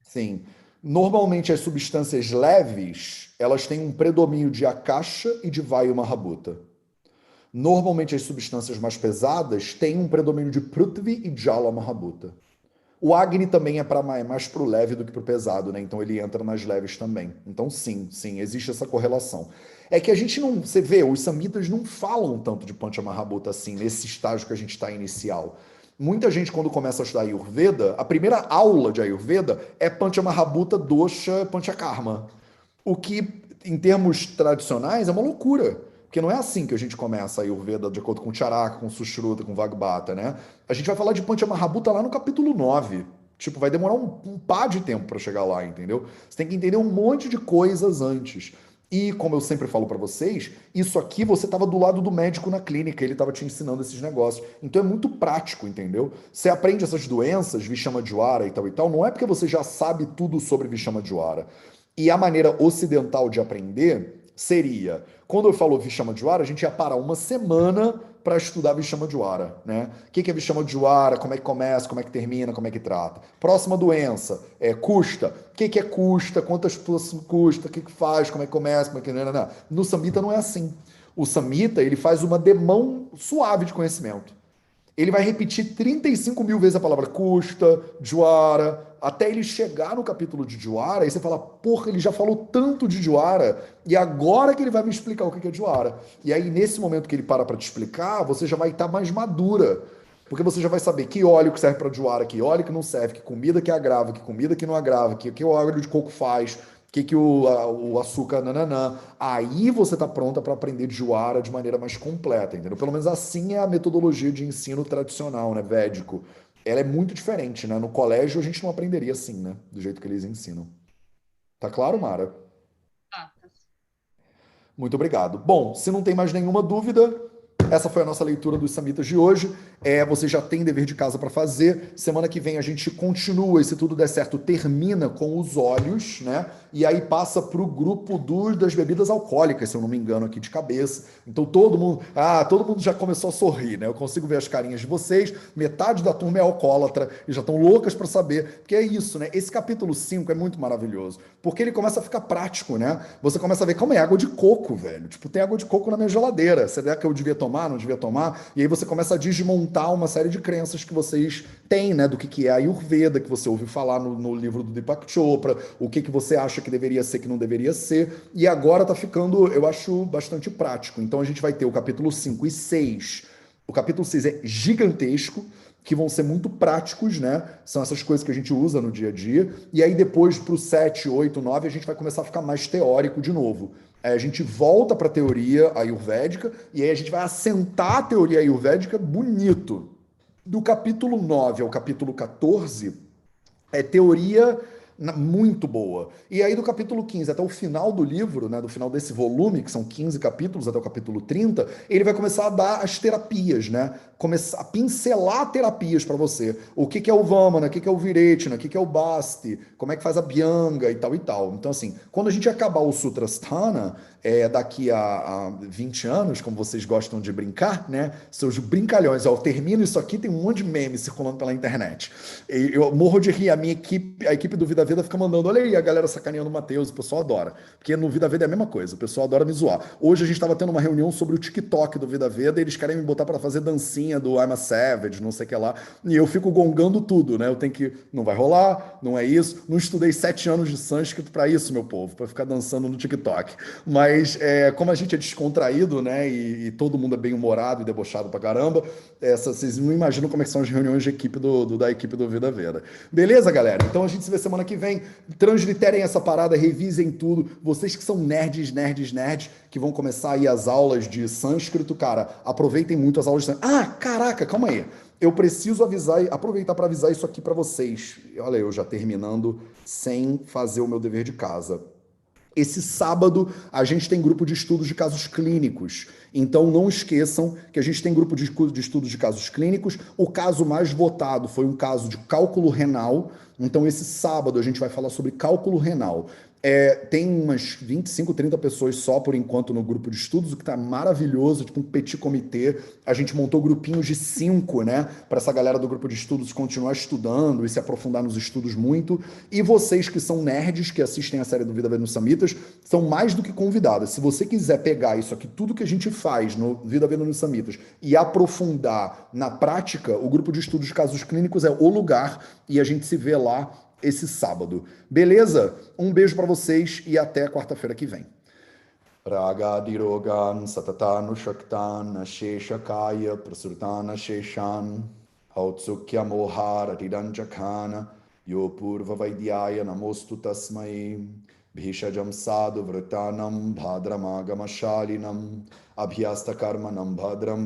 sim. Normalmente as substâncias leves, elas têm um predomínio de Akasha e de Vayu Mahabhuta. Normalmente as substâncias mais pesadas têm um predomínio de Prithvi e Jala Mahabhuta. O Agni também é mais pro leve do que pro pesado, né? Então ele entra nas leves também. Então sim, sim, existe essa correlação. É que a gente não, você vê, os samitas não falam tanto de Panchamahabhuta assim, nesse estágio que a gente está inicial. Muita gente, quando começa a estudar Ayurveda, a primeira aula de Ayurveda é Panchamahabhuta Dosha Panchakarma. O que, em termos tradicionais, é uma loucura. Porque não é assim que a gente começa a Ayurveda de acordo com Charaka, com Sushruta, com Vagbata, né? A gente vai falar de Panchamahabhuta lá no capítulo 9. Tipo, vai demorar um par de tempo para chegar lá, entendeu? Você tem que entender um monte de coisas antes. E, como eu sempre falo para vocês, isso aqui você estava do lado do médico na clínica, ele estava te ensinando esses negócios. Então é muito prático, entendeu? Você aprende essas doenças, Vishama-Dwara e tal, não é porque você já sabe tudo sobre Vishama-Dwara. E a maneira ocidental de aprender seria, quando eu falo Vishama-Dwara, a gente ia parar uma semana para estudar Vishama-Dwara, né? O que é Vishama-Dwara, como é que começa, como é que termina, como é que trata. Próxima doença, custa. O que é custa, quantas pessoas custa, o que faz, como é que começa, como é que... Não. No Samhita não é assim. O Samhita, ele faz uma demão suave de conhecimento. Ele vai repetir 35 mil vezes a palavra custa, Jwara, até ele chegar no capítulo de Jwara, aí você fala, porra, ele já falou tanto de Jwara, e agora que ele vai me explicar o que é Jwara. E aí, nesse momento que ele para te explicar, você já vai estar mais madura, porque você já vai saber que óleo que serve para Jwara, que óleo que não serve, que comida que agrava, que comida que não agrava, que óleo de coco faz, que o açúcar, nananã. Aí você está pronta para aprender Jwara de maneira mais completa, entendeu? Pelo menos assim é a metodologia de ensino tradicional, né, védico. Ela é muito diferente, né? No colégio a gente não aprenderia assim, né? Do jeito que eles ensinam. Tá claro, Mara? Ah, tá. Muito obrigado. Bom, se não tem mais nenhuma dúvida, essa foi a nossa leitura dos Samhitas de hoje. Você já tem dever de casa para fazer. Semana que vem a gente continua, e se tudo der certo, termina com os óleos, né? E aí passa para o grupo das bebidas alcoólicas, se eu não me engano, aqui de cabeça. Então todo mundo já começou a sorrir, né? Eu consigo ver as carinhas de vocês. Metade da turma é alcoólatra e já estão loucas para saber. Porque é isso, né? Esse capítulo 5 é muito maravilhoso. Porque ele começa a ficar prático, né? Você começa a ver como é água de coco, velho. Tipo, tem água de coco na minha geladeira. Será que eu devia tomar? Não devia tomar? E aí você começa a desmontar uma série de crenças que vocês têm, né? Do que é a Ayurveda, que você ouviu falar no livro do Deepak Chopra, o que você acha que deveria ser, que não deveria ser. E agora tá ficando, eu acho, bastante prático. Então a gente vai ter o capítulo 5 e 6. O capítulo 6 é gigantesco, que vão ser muito práticos, né? São essas coisas que a gente usa no dia a dia. E aí depois pro 7, 8, 9, a gente vai começar a ficar mais teórico de novo. Aí a gente volta para a teoria ayurvédica e aí a gente vai assentar a teoria ayurvédica bonito. Do capítulo 9 ao capítulo 14 é teoria muito boa. E aí do capítulo 15 até o final do livro, né, do final desse volume, que são 15 capítulos até o capítulo 30, ele vai começar a dar as terapias, né? Começar a pincelar terapias para você. O que é o Vamana, o que é o Viretna, o que é o Basti, como é que faz a Byanga e tal e tal. Então assim, quando a gente acabar o Sutrasthana, daqui a 20 anos, como vocês gostam de brincar, né? Seus brincalhões, eu termino isso aqui, tem um monte de meme circulando pela internet. Eu morro de rir, a equipe do Vida Veda fica mandando, olha aí a galera sacaneando o Matheus, o pessoal adora. Porque no Vida Veda é a mesma coisa, o pessoal adora me zoar. Hoje a gente estava tendo uma reunião sobre o TikTok do Vida Veda e eles querem me botar para fazer dancinha do I'm a Savage, não sei o que lá. E eu fico gongando tudo, né? Eu tenho que, não vai rolar, não é isso. Não estudei 7 anos de sânscrito para isso, meu povo, para ficar dançando no TikTok. Mas como a gente é descontraído, né? E todo mundo é bem humorado e debochado pra caramba, vocês não imaginam como é que são as reuniões de equipe da equipe do Vida Veda. Beleza, galera? Então a gente se vê semana que vem. Transliterem essa parada, revisem tudo. Vocês que são nerds, que vão começar aí as aulas de sânscrito, cara, aproveitem muito as aulas de sânscrito. Ah, caraca, calma aí. Eu preciso aproveitar para avisar isso aqui para vocês. Olha, eu já terminando sem fazer o meu dever de casa. Esse sábado a gente tem grupo de estudos de casos clínicos. Então não esqueçam que a gente tem grupo de estudos de casos clínicos. O caso mais votado foi um caso de cálculo renal. Então esse sábado a gente vai falar sobre cálculo renal. Tem umas 25, 30 pessoas só por enquanto no grupo de estudos, o que está maravilhoso, tipo um petit comitê. A gente montou grupinhos de 5, né? Para essa galera do grupo de estudos continuar estudando e se aprofundar nos estudos muito. E vocês que são nerds, que assistem a série do Vida Veda nos Samhitas, são mais do que convidados. Se você quiser pegar isso aqui, tudo que a gente faz no Vida Veda nos Samhitas e aprofundar na prática, o grupo de estudos de casos clínicos é o lugar e a gente se vê lá esse sábado. Beleza? Um beijo para vocês e até quarta-feira que vem. Ragadirogan satatanu shaktan sheshakaya prasurtana sheshan hautsukya mohara tidanjakana yopurva vaidyaya namostu tasmai bhishajam sadhu vratanam bhadramagamashalinam abhyasta karmanam bhadram